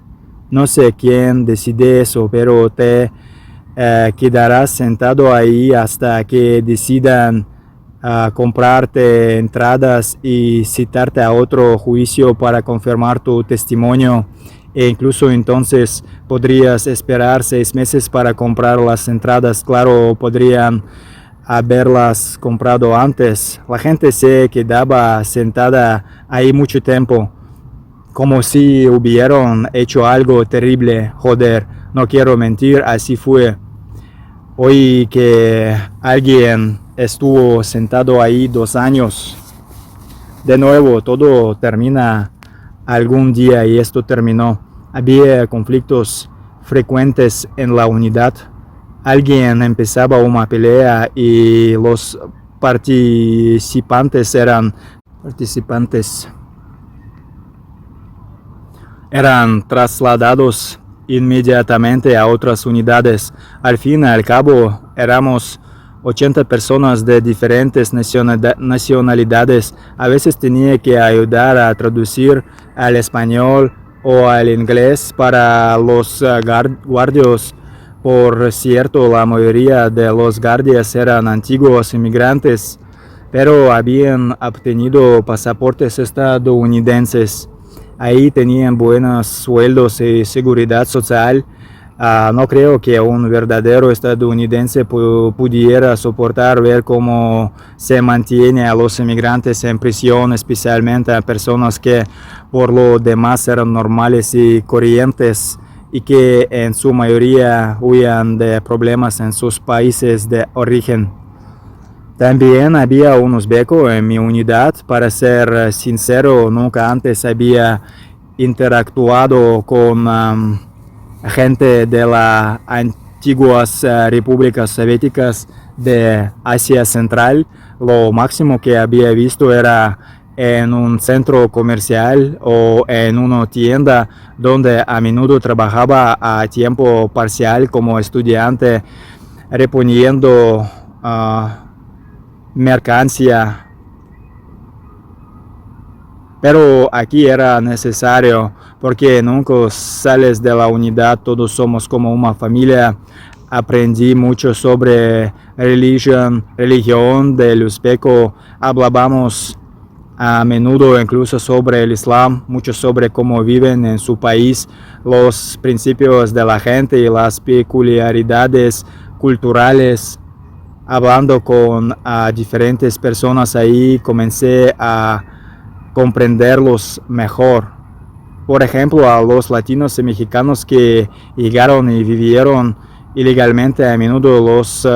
No sé quién decide eso, pero te quedarás sentado ahí hasta que decidan comprarte entradas y citarte a otro juicio para confirmar tu testimonio. E incluso entonces podrías esperar 6 meses para comprar las entradas. Claro, podrían haberlas comprado antes. La gente se quedaba sentada ahí mucho tiempo, como si hubieran hecho algo terrible. Joder, no quiero mentir, así fue. Oí que alguien estuvo sentado ahí 2 años. De nuevo, todo termina algún día y esto terminó. Había conflictos frecuentes en la unidad. Alguien empezaba una pelea y los participantes eran trasladados inmediatamente a otras unidades. Al fin y al cabo éramos 80 personas de diferentes nacionalidades. A veces tenía que ayudar a traducir al español o al inglés para los guardias. Por cierto, la mayoría de los guardias eran antiguos inmigrantes, pero habían obtenido pasaportes estadounidenses. Ahí tenían buenos sueldos y seguridad social. No creo que un verdadero estadounidense pudiera soportar ver cómo se mantiene a los inmigrantes en prisión, especialmente a personas que por lo demás eran normales y corrientes y que en su mayoría huían de problemas en sus países de origen. También había un uzbeco en mi unidad. Para ser sincero, nunca antes había interactuado con gente de las antiguas repúblicas soviéticas de Asia Central. Lo máximo que había visto era en un centro comercial o en una tienda donde a menudo trabajaba a tiempo parcial como estudiante reponiendo mercancía. Pero aquí era necesario porque nunca sales de la unidad, todos somos como una familia. Aprendí mucho sobre religión del uzbeco, hablábamos a menudo incluso sobre el Islam, mucho sobre cómo viven en su país, los principios de la gente y las peculiaridades culturales. Hablando con diferentes personas ahí, comencé a comprenderlos mejor. Por ejemplo, a los latinos y mexicanos que llegaron y vivieron ilegalmente, a menudo los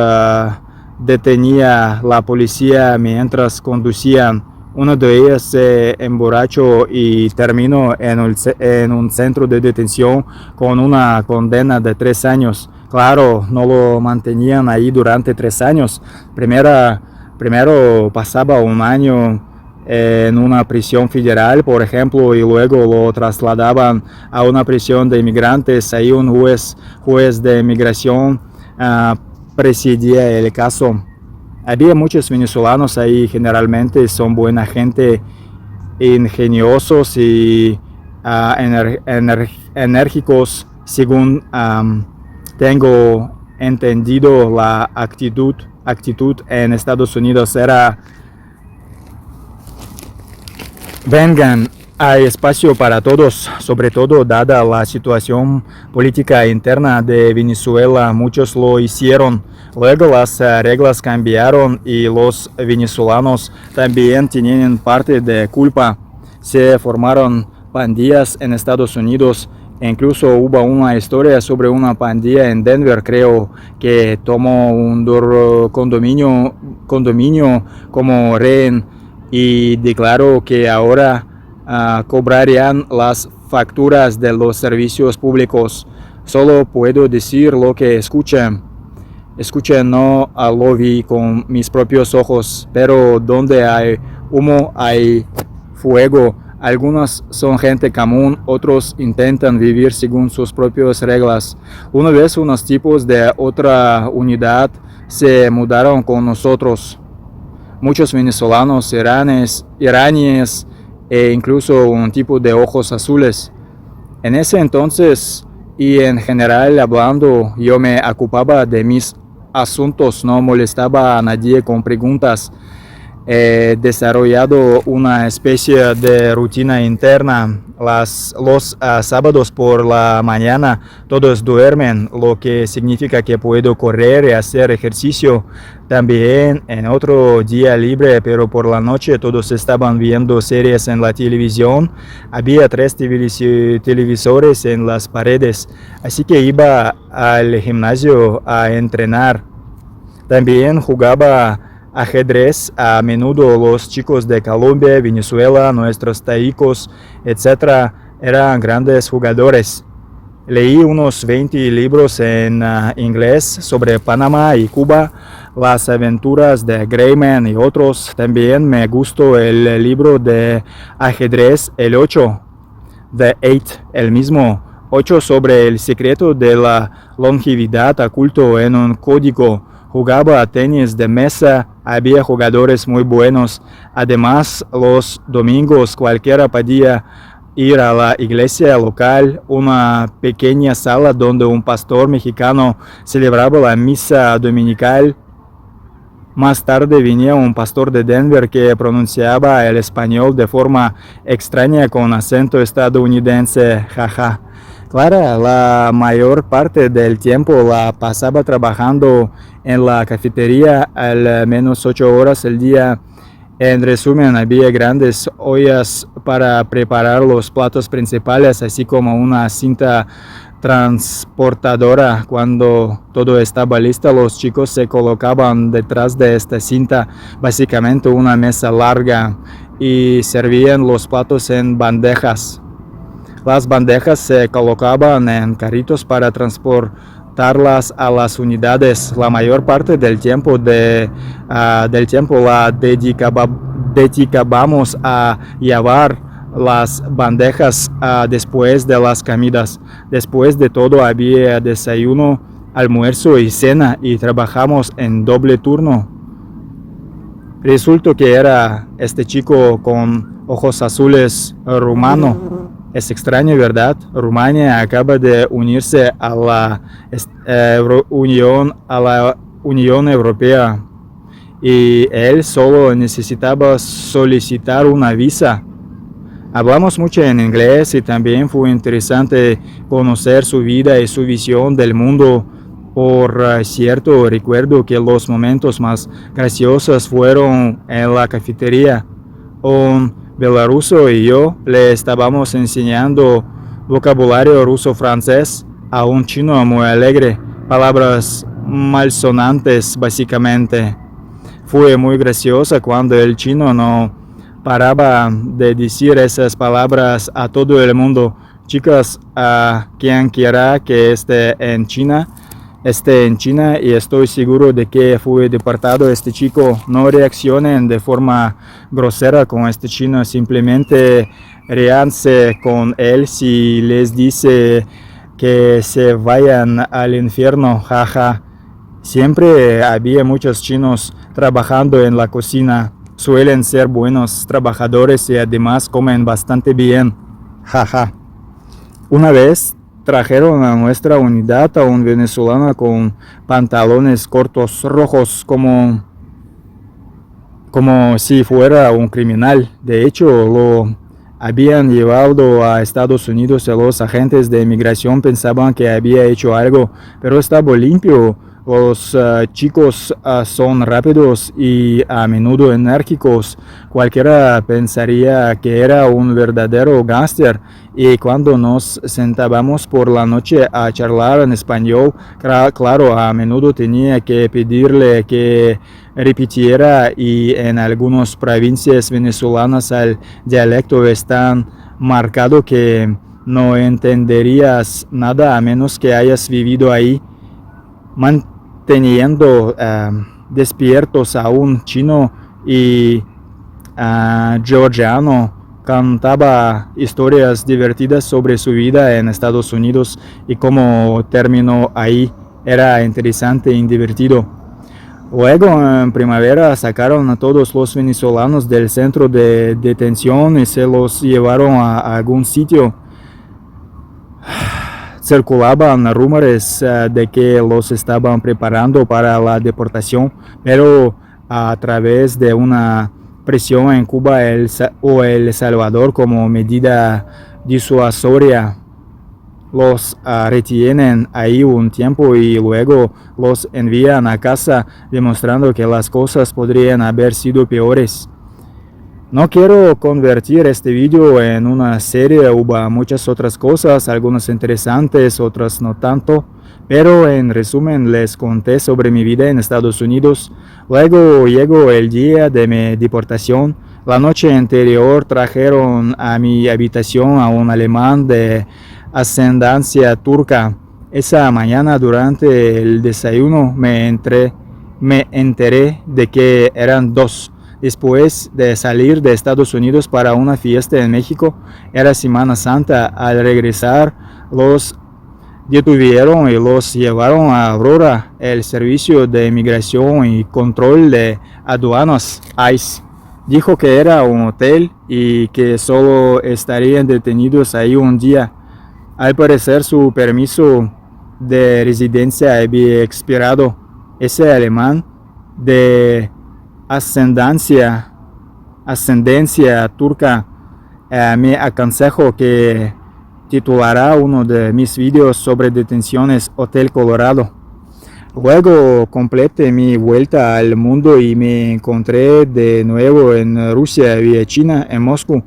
detenía la policía mientras conducían. Uno de ellos se emborrachó y terminó en un centro de detención con una condena de 3 años. Claro, no lo mantenían ahí durante 3 años. Primero pasaba un año en una prisión federal, por ejemplo, y luego lo trasladaban a una prisión de inmigrantes. Ahí un juez de inmigración presidía el caso. Había muchos venezolanos ahí, generalmente son buena gente, ingeniosos y enérgicos. Según tengo entendido, la actitud en Estados Unidos era: vengan, hay espacio para todos, sobre todo dada la situación política interna de Venezuela. Muchos lo hicieron. Luego las reglas cambiaron y los venezolanos también tenían parte de culpa. Se formaron pandillas en Estados Unidos. Incluso hubo una historia sobre una pandilla en Denver, creo, que tomó un condominio como rehén y declaró que ahora cobrarían las facturas de los servicios públicos. Solo puedo decir lo que escuché, no lo vi con mis propios ojos, pero donde hay humo hay fuego. Algunos son gente común, otros intentan vivir según sus propias reglas. Una vez unos tipos de otra unidad se mudaron con nosotros. Muchos venezolanos, iraníes e incluso un tipo de ojos azules. En ese entonces y en general hablando, yo me ocupaba de mis asuntos, no molestaba a nadie con preguntas. He desarrollado una especie de rutina interna. Los sábados por la mañana todos duermen, lo que significa que puedo correr y hacer ejercicio. También en otro día libre, pero por la noche todos estaban viendo series en la televisión. Había 3 televisores en las paredes, así que iba al gimnasio a entrenar. También jugaba ajedrez. A menudo los chicos de Colombia, Venezuela, nuestros taicos, etc. eran grandes jugadores. Leí unos 20 libros en inglés sobre Panamá y Cuba, las aventuras de Greyman y otros. También me gustó el libro de ajedrez, el 8, The 8, el mismo 8, sobre el secreto de la longevidad oculto en un código. jugaba tenis de mesa, había jugadores muy buenos. Además, los domingos cualquiera podía ir a la iglesia local, una pequeña sala donde un pastor mexicano celebraba la misa dominical. Más tarde venía un pastor de Denver que pronunciaba el español de forma extraña con acento estadounidense, jaja. Clara, la mayor parte del tiempo la pasaba trabajando en la cafetería al menos 8 horas al día. En resumen, había grandes ollas para preparar los platos principales, así como una cinta transportadora. Cuando todo estaba listo, los chicos se colocaban detrás de esta cinta, básicamente una mesa larga, y servían los platos en bandejas. Las bandejas se colocaban en carritos para transportarlas a las unidades. La mayor parte del tiempo la dedicábamos a llevar las bandejas después de las comidas. Después de todo había desayuno, almuerzo y cena, y trabajamos en doble turno. Resultó que era este chico con ojos azules rumano. Es extraño, ¿verdad? Rumania acaba de unirse a la Unión Europea y él solo necesitaba solicitar una visa. Hablamos mucho en inglés y también fue interesante conocer su vida y su visión del mundo. Por cierto, recuerdo que los momentos más graciosos fueron en la cafetería. Un belaruso y yo le estábamos enseñando vocabulario ruso-francés a un chino muy alegre, palabras malsonantes básicamente. Fue muy graciosa cuando el chino no paraba de decir esas palabras a todo el mundo. Chicas, a quien quiera que esté en China, y estoy seguro de que fue deportado este chico. No reaccionen de forma grosera con este chino, simplemente ríanse con él si les dice que se vayan al infierno, jaja. Siempre había muchos chinos trabajando en la cocina, suelen ser buenos trabajadores y además comen bastante bien, jaja. Una vez trajeron a nuestra unidad a un venezolano con pantalones cortos rojos como si fuera un criminal. De hecho, lo habían llevado a Estados Unidos y los agentes de inmigración pensaban que había hecho algo, pero estaba limpio. Los chicos son rápidos y a menudo enérgicos. Cualquiera pensaría que era un verdadero gángster. Y cuando nos sentábamos por la noche a charlar en español, claro, a menudo tenía que pedirle que repitiera, y en algunas provincias venezolanas el dialecto es tan marcado que no entenderías nada a menos que hayas vivido ahí. Manteniendo despiertos a un chino y georgiano contaba historias divertidas sobre su vida en Estados Unidos y cómo terminó ahí. Era interesante y divertido. Luego en primavera sacaron a todos los venezolanos del centro de detención y se los llevaron a algún sitio. Circulaban rumores de que los estaban preparando para la deportación, pero a través de una presión en Cuba o El Salvador como medida disuasoria, los retienen ahí un tiempo y luego los envían a casa, demostrando que las cosas podrían haber sido peores. No quiero convertir este video en una serie, hubo muchas otras cosas, algunas interesantes, otras no tanto, pero en resumen les conté sobre mi vida en Estados Unidos. Luego llegó el día de mi deportación. La noche anterior trajeron a mi habitación a un alemán de ascendencia turca. Esa mañana durante el desayuno me enteré de que eran dos. Después de salir de Estados Unidos para una fiesta en México, era Semana Santa. Al regresar, los detuvieron y los llevaron a Aurora, el servicio de inmigración y control de aduanas, ICE. Dijo que era un hotel y que solo estarían detenidos ahí un día. Al parecer su permiso de residencia había expirado. Ese alemán de ascendencia turca me aconsejó que titulará uno de mis vídeos sobre detenciones Hotel Colorado. Luego completé mi vuelta al mundo y me encontré de nuevo en Rusia vía China, en Moscú.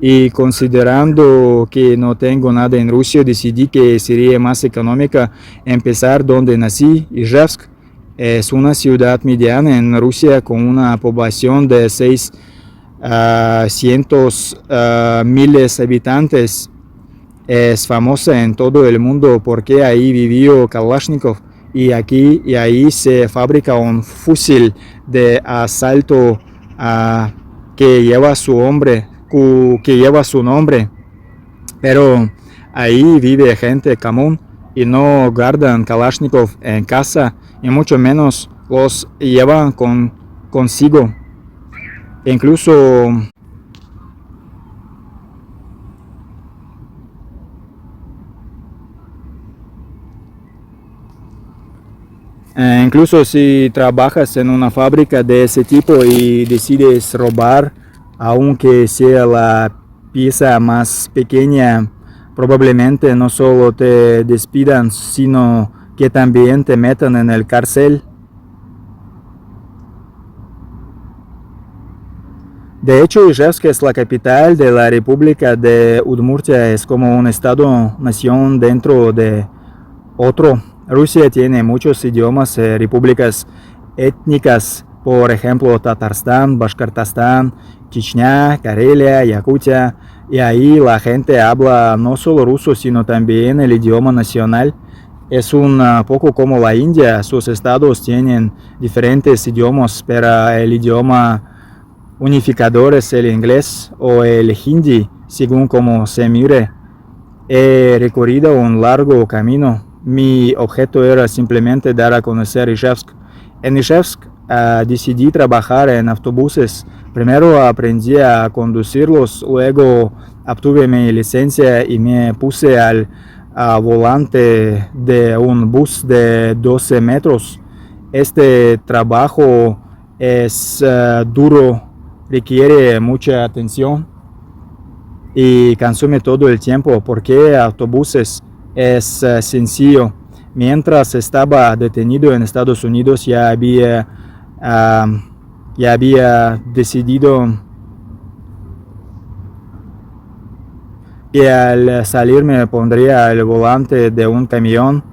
Y considerando que no tengo nada en Rusia, decidí que sería más económica empezar donde nací, Ijevsk. Es una ciudad mediana en Rusia con una población de 600.000 habitantes. Es famosa en todo el mundo porque ahí vivió Kalashnikov y ahí se fabrica un fusil de asalto que lleva su nombre, pero ahí vive gente común y no guardan Kalashnikov en casa y mucho menos los llevan consigo. Incluso si trabajas en una fábrica de ese tipo y decides robar, aunque sea la pieza más pequeña, probablemente no solo te despidan, sino que también te metan en el cárcel. De hecho, Ijevsk es la capital de la República de Udmurtia, es como un estado-nación dentro de otro. Rusia tiene muchos idiomas, repúblicas étnicas, por ejemplo, Tatarstán, Bashkortostán, Chechnya, Karelia, Yakutia, y ahí la gente habla no solo ruso, sino también el idioma nacional. Es un poco como la India, sus estados tienen diferentes idiomas, pero el idioma unificador es el inglés o el hindi, según como se mire. He recorrido un largo camino. Mi objeto era simplemente dar a conocer Ijevsk. En Ijevsk decidí trabajar en autobuses. Primero aprendí a conducirlos, luego obtuve mi licencia y me puse al volante de un bus de 12 metros. Este trabajo es duro, requiere mucha atención y consume todo el tiempo, porque autobuses es sencillo. Mientras estaba detenido en Estados Unidos ya había decidido que al salir me pondría al volante de un camión,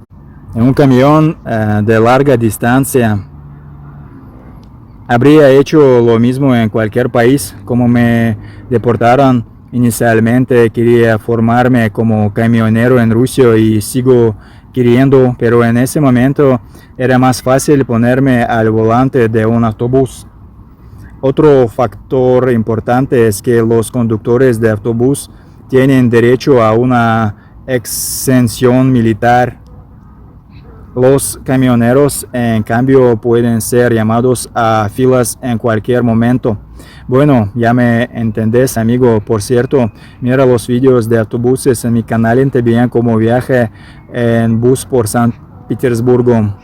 de larga distancia. Habría hecho lo mismo en cualquier país. Como me deportaron inicialmente, quería formarme como camionero en Rusia y sigo queriendo, pero en ese momento era más fácil ponerme al volante de un autobús. Otro factor importante es que los conductores de autobús tienen derecho a una exención militar. Los camioneros, en cambio, pueden ser llamados a filas en cualquier momento. Bueno, ya me entendés, amigo. Por cierto, mira los vídeos de autobuses en mi canal y te vean como viaje en bus por San Petersburgo.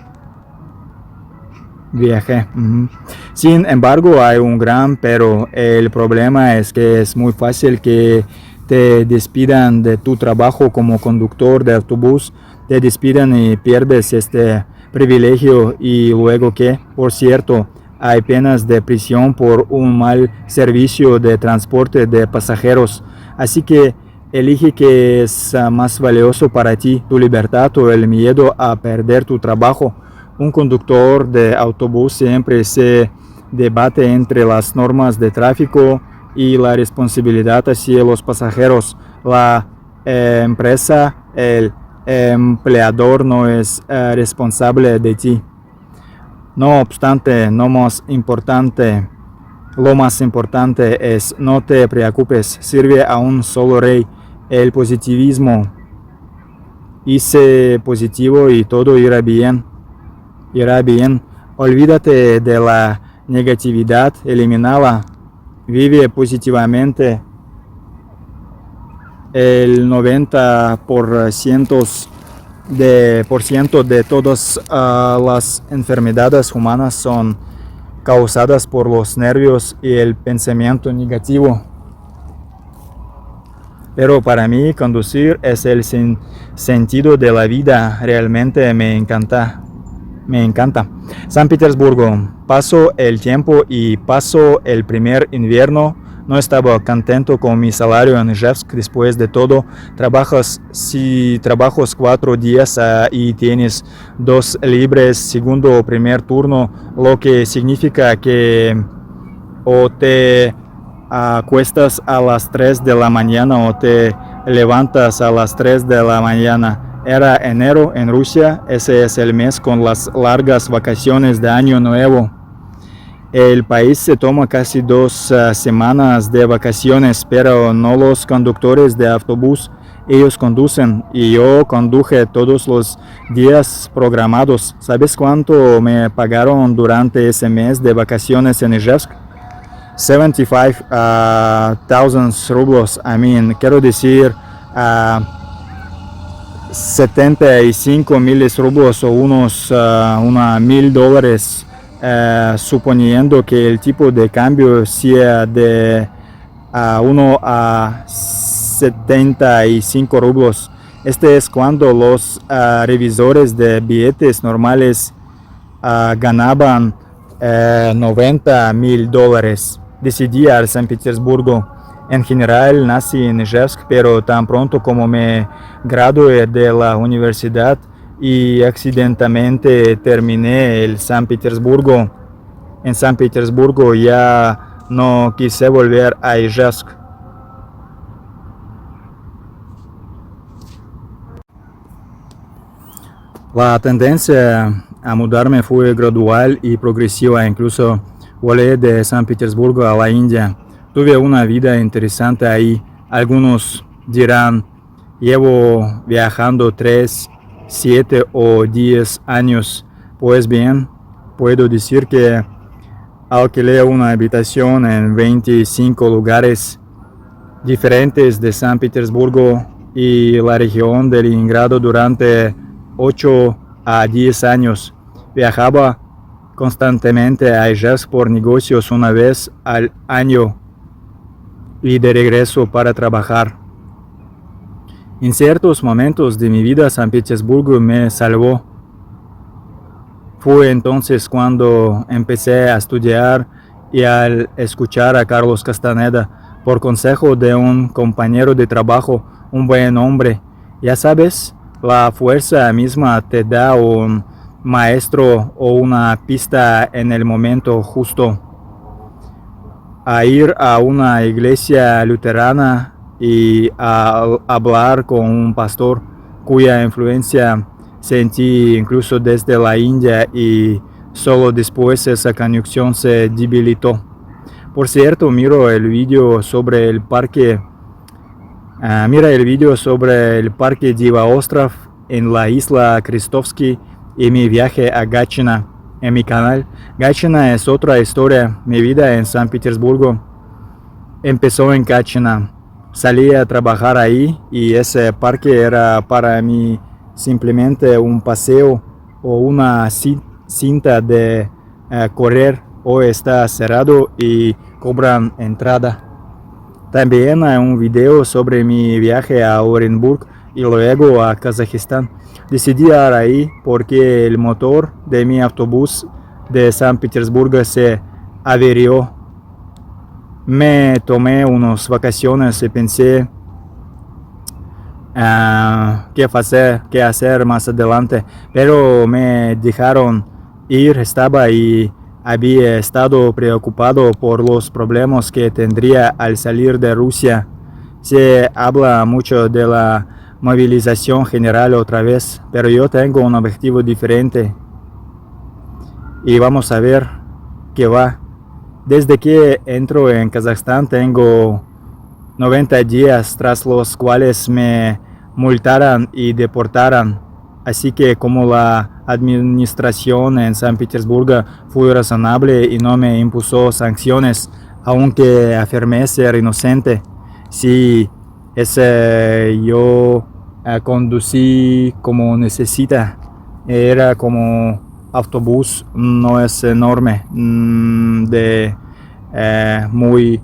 Sin embargo, hay un gran pero. El problema es que es muy fácil que te despidan de tu trabajo como conductor de autobús. Te despidan y pierdes este privilegio. Y luego que, por cierto, hay penas de prisión por un mal servicio de transporte de pasajeros. Así que elige qué es más valioso para ti, tu libertad o el miedo a perder tu trabajo. Un conductor de autobús siempre se debate entre las normas de tráfico y la responsabilidad hacia los pasajeros. La empresa, el empleador no es responsable de ti. No obstante, lo más importante es no te preocupes, sirve a un solo rey, el positivismo. hice positivo y todo irá bien. Irá bien. Olvídate de la negatividad, elimínala. Vive positivamente. El 90% de todas las enfermedades humanas son causadas por los nervios y el pensamiento negativo. Pero para mí conducir es el sentido de la vida. Realmente me encanta. San Petersburgo. Paso el tiempo y paso el primer invierno. No estaba contento con mi salario en Ijevsk. Después de todo, trabajas 4 días y tienes 2 libres, segundo o primer turno, lo que significa que o te acuestas a las 3 de la mañana o te levantas a las 3 de la mañana. Era enero en Rusia, ese es el mes con las largas vacaciones de Año Nuevo. El país se toma casi 2 semanas de vacaciones, pero no los conductores de autobús. Ellos conducen y yo conduje todos los días programados. ¿Sabes cuánto me pagaron durante ese mes de vacaciones en Ijevsk? 75,000 rublos. Quiero decir 75,000 rublos o unos $1,000, suponiendo que el tipo de cambio sea de 1 a 75 rublos. Este es cuando los revisores de billetes normales ganaban $90,000. Decidí a San Petersburgo. En general nací en Ijevsk, pero tan pronto como me gradué de la universidad y accidentalmente terminé en San Petersburgo, ya no quise volver a Ijevsk. La tendencia a mudarme fue gradual y progresiva. Incluso volé de San Petersburgo a la India. Tuve una vida interesante ahí. Algunos dirán, llevo viajando 3, 7 o 10 años. Pues bien, puedo decir que alquilé una habitación en 25 lugares diferentes de San Petersburgo y la región de Leningrado durante 8 a 10 años. Viajaba constantemente a Ijevsk por negocios una vez al año y de regreso para trabajar. En ciertos momentos de mi vida, San Petersburgo me salvó. Fue entonces cuando empecé a estudiar y al escuchar a Carlos Castaneda, por consejo de un compañero de trabajo, un buen hombre. Ya sabes, la fuerza misma te da un maestro o una pista en el momento justo. A ir a una iglesia luterana y a hablar con un pastor cuya influencia sentí incluso desde la India, y solo después esa conexión se debilitó. Por cierto, mira el vídeo sobre el parque Diva Ostrov en la isla Krestovsky y mi viaje a Gachina en mi canal. Gachina es otra historia. Mi vida en San Petersburgo empezó en Gachina. Salí a trabajar ahí y ese parque era para mí simplemente un paseo o una cinta de correr. Hoy está cerrado y cobran entrada. También hay un video sobre mi viaje a Orenburg y luego a Kazajistán. Decidí ir ahí porque el motor de mi autobús de San Petersburgo se averió. Me tomé unas vacaciones y pensé qué hacer más adelante, pero me dejaron ir. Había estado preocupado por los problemas que tendría al salir de Rusia. Se habla mucho de la movilización general otra vez, pero yo tengo un objetivo diferente y vamos a ver qué va. Desde que entro en Kazajstán tengo 90 días, tras los cuales me multaran y deportaran. Así que como la administración en San Petersburgo fue razonable y no me impuso sanciones, aunque afirmé ser inocente, si yo conducí como necesita, era como autobús, no es enorme, de muy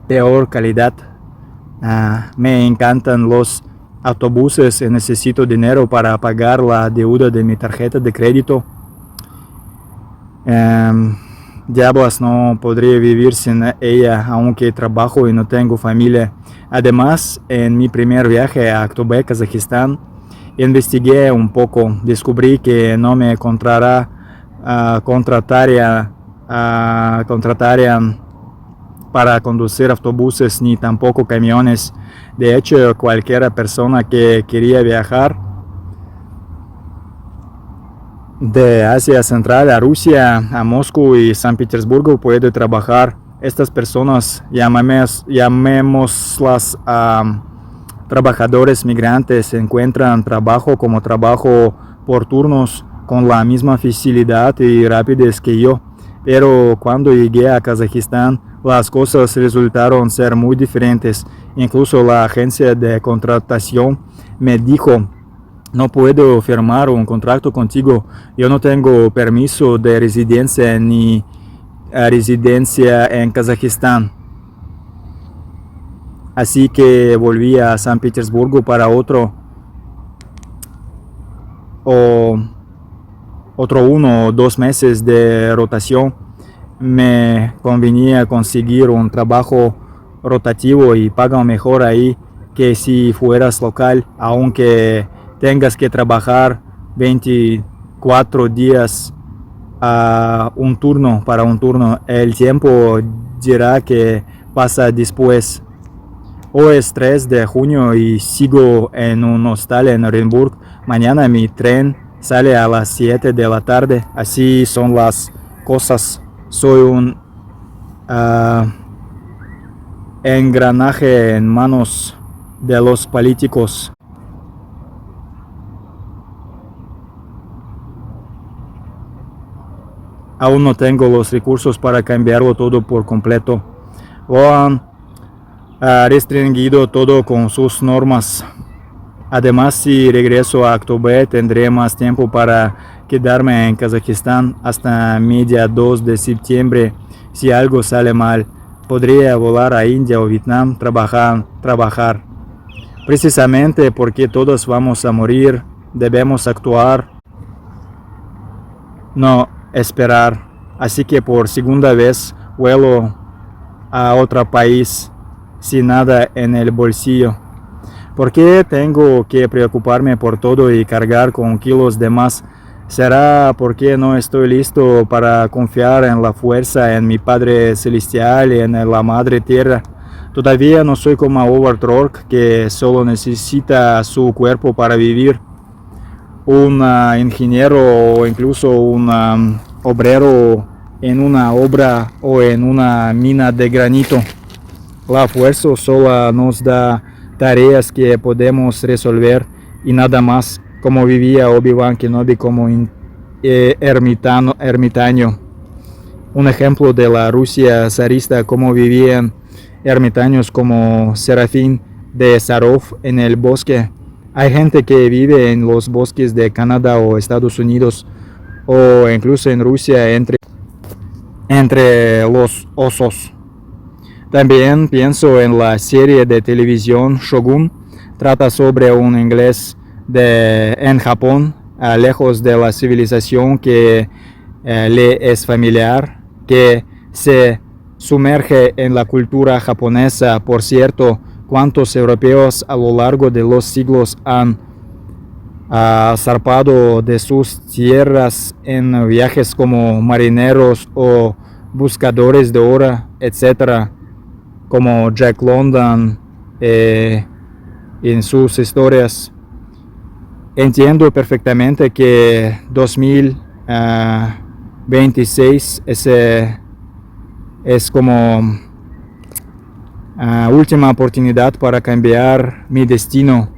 peor calidad. Me encantan los autobuses y necesito dinero para pagar la deuda de mi tarjeta de crédito. Diablos, no podría vivir sin ella, aunque trabajo y no tengo familia. Además, en mi primer viaje a Aktobe, Kazajistán, investigué un poco. Descubrí que no me contratarían para conducir autobuses ni tampoco camiones. De hecho, cualquier persona que quería viajar de Asia Central a Rusia, a Moscú y San Petersburgo puede trabajar. Estas personas, llamémoslas trabajadores migrantes, encuentran trabajo como trabajo por turnos con la misma facilidad y rapidez que yo. Pero cuando llegué a Kazajistán, las cosas resultaron ser muy diferentes. Incluso la agencia de contratación me dijo: no puedo firmar un contrato contigo, yo no tengo permiso de residencia ni residencia en Kazajistán. Así que volví a San Petersburgo para otro 1 o 2 meses de rotación. Me convenía conseguir un trabajo rotativo y pagan mejor ahí que si fueras local, aunque tengas que trabajar 24 días a un turno para un turno. El tiempo dirá que pasa después. Hoy es 3 de junio y sigo en un hostal en Orenburg. Mañana mi tren sale a las 7 de la tarde. Así son las cosas. Soy un engranaje en manos de los políticos. Aún no tengo los recursos para cambiarlo todo por completo. Lo han restringido todo con sus normas. Además, si regreso a Aktobe, tendré más tiempo para quedarme en Kazajistán hasta mediados de septiembre. Si algo sale mal, podría volar a India o Vietnam, trabajar. Precisamente porque todos vamos a morir, debemos actuar, no esperar. Así que por segunda vez vuelo a otro país sin nada en el bolsillo. ¿Por qué tengo que preocuparme por todo y cargar con kilos de más? ¿Será porque no estoy listo para confiar en la fuerza, en mi Padre Celestial y en la Madre Tierra? Todavía no soy como Howard Rourke, que solo necesita su cuerpo para vivir. Un ingeniero o incluso un obrero en una obra o en una mina de granito. La fuerza solo nos da tareas que podemos resolver y nada más, como vivía Obi-Wan Kenobi como ermitaño. Un ejemplo de la Rusia zarista, como vivían ermitaños como Serafín de Sarov en el bosque. Hay gente que vive en los bosques de Canadá o Estados Unidos o incluso en Rusia entre los osos. También pienso en la serie de televisión Shogun. Trata sobre un inglés en Japón, lejos de la civilización que le es familiar, que se sumerge en la cultura japonesa. Por cierto, cuántos europeos a lo largo de los siglos han zarpado de sus tierras en viajes como marineros o buscadores de oro, etc., como Jack London en sus historias. Entiendo perfectamente que 2026 es como última oportunidad para cambiar mi destino.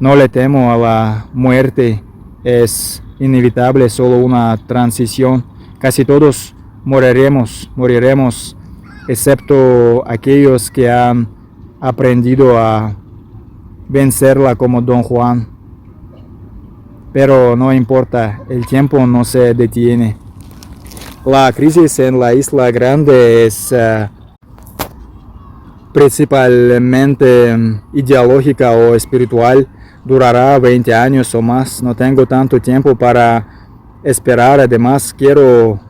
No le temo a la muerte, es inevitable, solo una transición. Casi todos moriremos, excepto aquellos que han aprendido a vencerla como Don Juan. Pero no importa, el tiempo no se detiene. La crisis en la Isla Grande es principalmente ideológica o espiritual. Durará 20 años o más. No tengo tanto tiempo para esperar. Además, quiero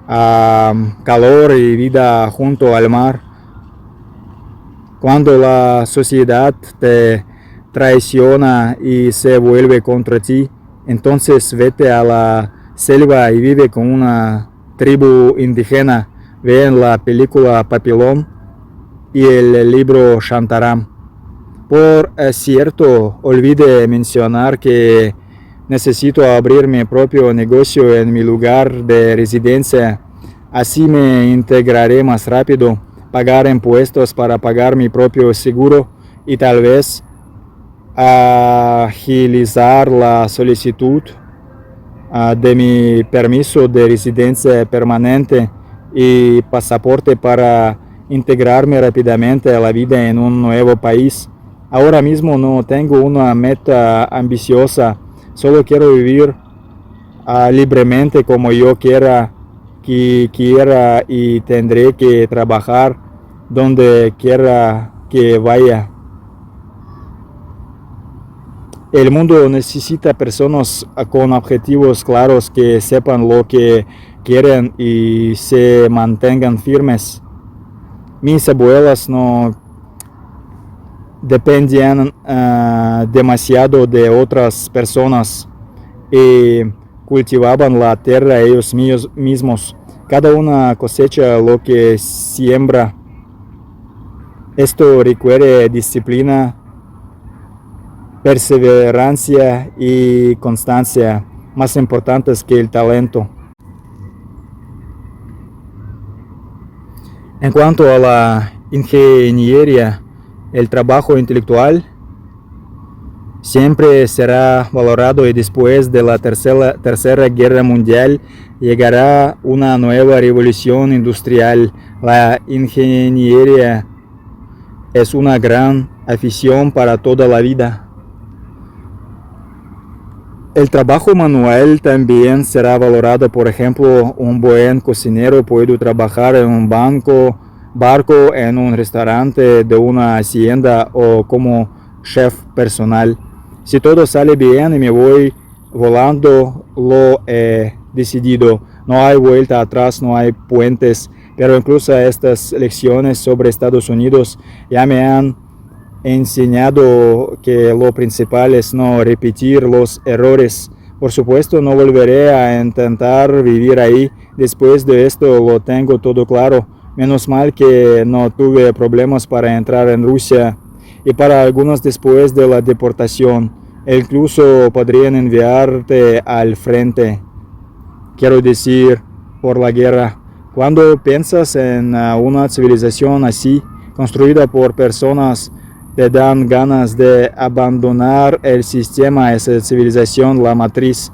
calor y vida junto al mar. Cuando la sociedad te traiciona y se vuelve contra ti, entonces vete a la selva y vive con una tribu indígena. Ve en la película Papillon y el libro Shantaram. Por cierto, olvidé mencionar que necesito abrir mi propio negocio en mi lugar de residencia. Así me integraré más rápido, pagar impuestos para pagar mi propio seguro y tal vez agilizar la solicitud de mi permiso de residencia permanente y pasaporte para integrarme rápidamente a la vida en un nuevo país. Ahora mismo no tengo una meta ambiciosa, solo quiero vivir libremente como yo quiera y tendré que trabajar donde quiera que vaya. El mundo necesita personas con objetivos claros que sepan lo que quieren y se mantengan firmes. Mis abuelas no dependían demasiado de otras personas y cultivaban la tierra ellos mismos. Cada una cosecha lo que siembra. Esto requiere disciplina, perseverancia y constancia, más importantes que el talento. En cuanto a la ingeniería, el trabajo intelectual siempre será valorado y después de la tercera guerra mundial llegará una nueva revolución industrial. La ingeniería es una gran afición para toda la vida. El trabajo manual también será valorado. Por ejemplo, un buen cocinero puede trabajar en un barco, en un restaurante de una hacienda o como chef personal. Si todo sale bien y me voy volando, lo he decidido. No hay vuelta atrás, no hay puentes. Pero incluso estas lecciones sobre Estados Unidos ya me han enseñado que lo principal es no repetir los errores. Por supuesto, no volveré a intentar vivir ahí. Después de esto lo tengo todo claro. Menos mal que no tuve problemas para entrar en Rusia y para algunos después de la deportación. Incluso podrían enviarte al frente. Quiero decir, por la guerra. Cuando piensas en una civilización así, construida por personas, te dan ganas de abandonar el sistema, esa civilización, la matriz.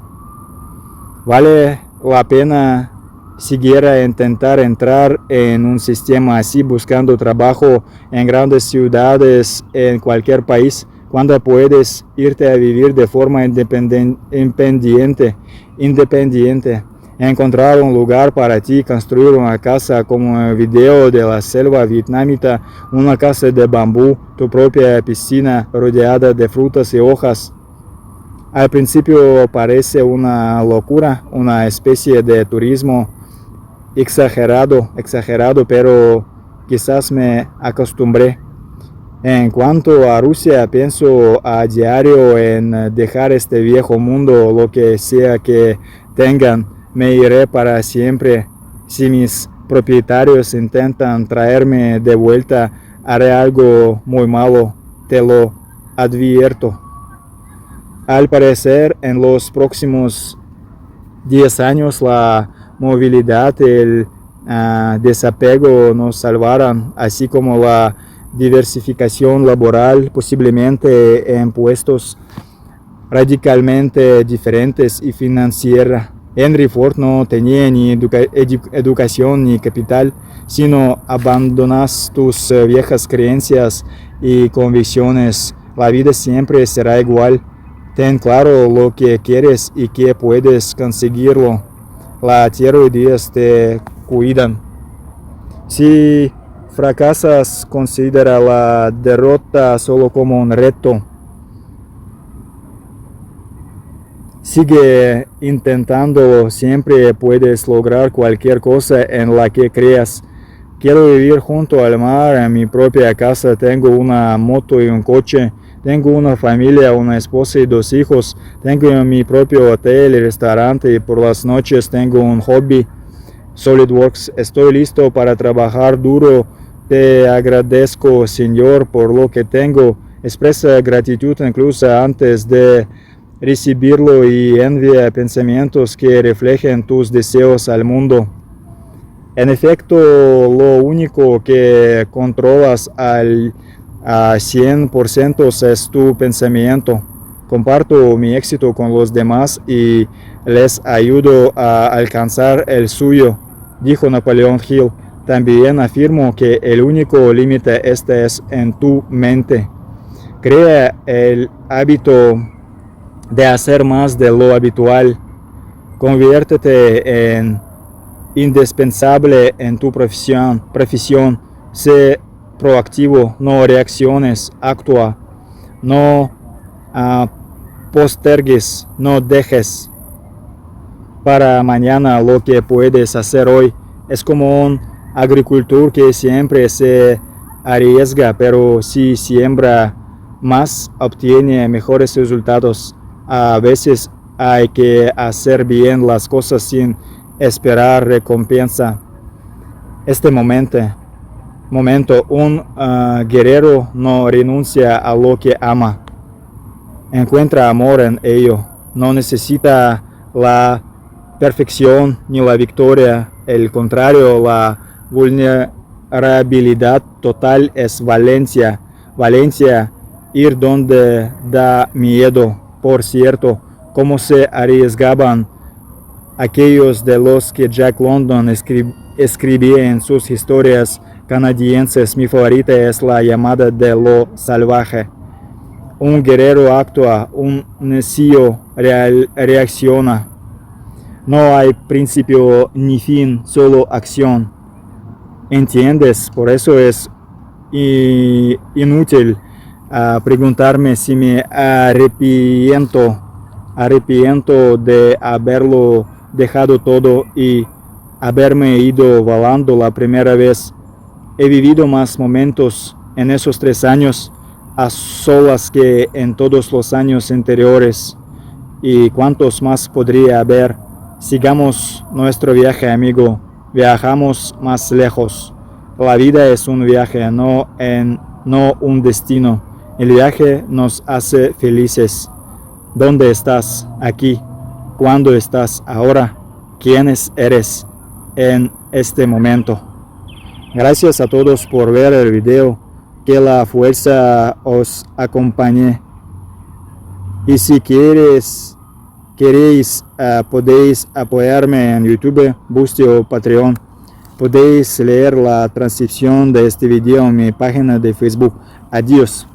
Vale la pena siquiera intentar entrar en un sistema así buscando trabajo en grandes ciudades en cualquier país, cuando puedes irte a vivir de forma independiente, encontrar un lugar para ti, construir una casa como el video de la selva vietnamita, una casa de bambú, tu propia piscina rodeada de frutas y hojas. Al principio parece una locura, una especie de turismo exagerado, pero quizás me acostumbré. En cuanto a Rusia, pienso a diario en dejar este viejo mundo, lo que sea que tengan. Me iré para siempre. Si mis propietarios intentan traerme de vuelta, haré algo muy malo, te lo advierto. Al parecer, en los próximos 10 años, la movilidad y el desapego nos salvarán, así como la diversificación laboral, posiblemente en puestos radicalmente diferentes y financiera. Henry Ford no tenía ni educación ni capital, sino abandonas tus viejas creencias y convicciones. La vida siempre será igual. Ten claro lo que quieres y que puedes conseguirlo. La tierra y Dios te cuidan. Si fracasas, considera la derrota solo como un reto. Sigue intentando, siempre puedes lograr cualquier cosa en la que creas. Quiero vivir junto al mar, en mi propia casa, tengo una moto y un coche, tengo una familia, una esposa y 2 hijos, tengo mi propio hotel y restaurante y por las noches tengo un hobby, SolidWorks. Estoy listo para trabajar duro. Te agradezco, Señor, por lo que tengo. Expresa gratitud incluso antes de recibirlo y envía pensamientos que reflejen tus deseos al mundo. En efecto, lo único que controlas al 100% es tu pensamiento. Comparto mi éxito con los demás y les ayudo a alcanzar el suyo, dijo Napoleon Hill. También afirmo que el único límite es en tu mente. Crea el hábito de hacer más de lo habitual. Conviértete en indispensable en tu profesión. Sé proactivo, no reacciones, actúa. No postergues, no dejes para mañana lo que puedes hacer hoy. Es como un agricultor que siempre se arriesga, pero si siembra más, obtiene mejores resultados. A veces hay que hacer bien las cosas sin esperar recompensa. Este momento, un guerrero no renuncia a lo que ama. Encuentra amor en ello. No necesita la perfección ni la victoria. El contrario, la vulnerabilidad total es valencia. Valencia, ir donde da miedo. Por cierto, cómo se arriesgaban aquellos de los que Jack London escribía en sus historias canadienses. Mi favorita es la llamada de lo salvaje. Un guerrero actúa, un necio reacciona. No hay principio ni fin, solo acción. ¿Entiendes? Por eso es inútil preguntarme si me arrepiento de haberlo dejado todo y haberme ido volando la primera vez. He vivido más momentos en esos 3 años a solas que en todos los años anteriores. ¿Y cuántos más podría haber? Sigamos nuestro viaje, amigo. Viajamos más lejos. La vida es un viaje, no un destino. El viaje nos hace felices. ¿Dónde estás? Aquí. ¿Cuándo estás? Ahora. ¿Quiénes eres en este momento? Gracias a todos por ver el video. Que la fuerza os acompañe. Y si queréis, podéis apoyarme en YouTube, Boosty o Patreon. Podéis leer la transcripción de este video en mi página de Facebook. Adiós.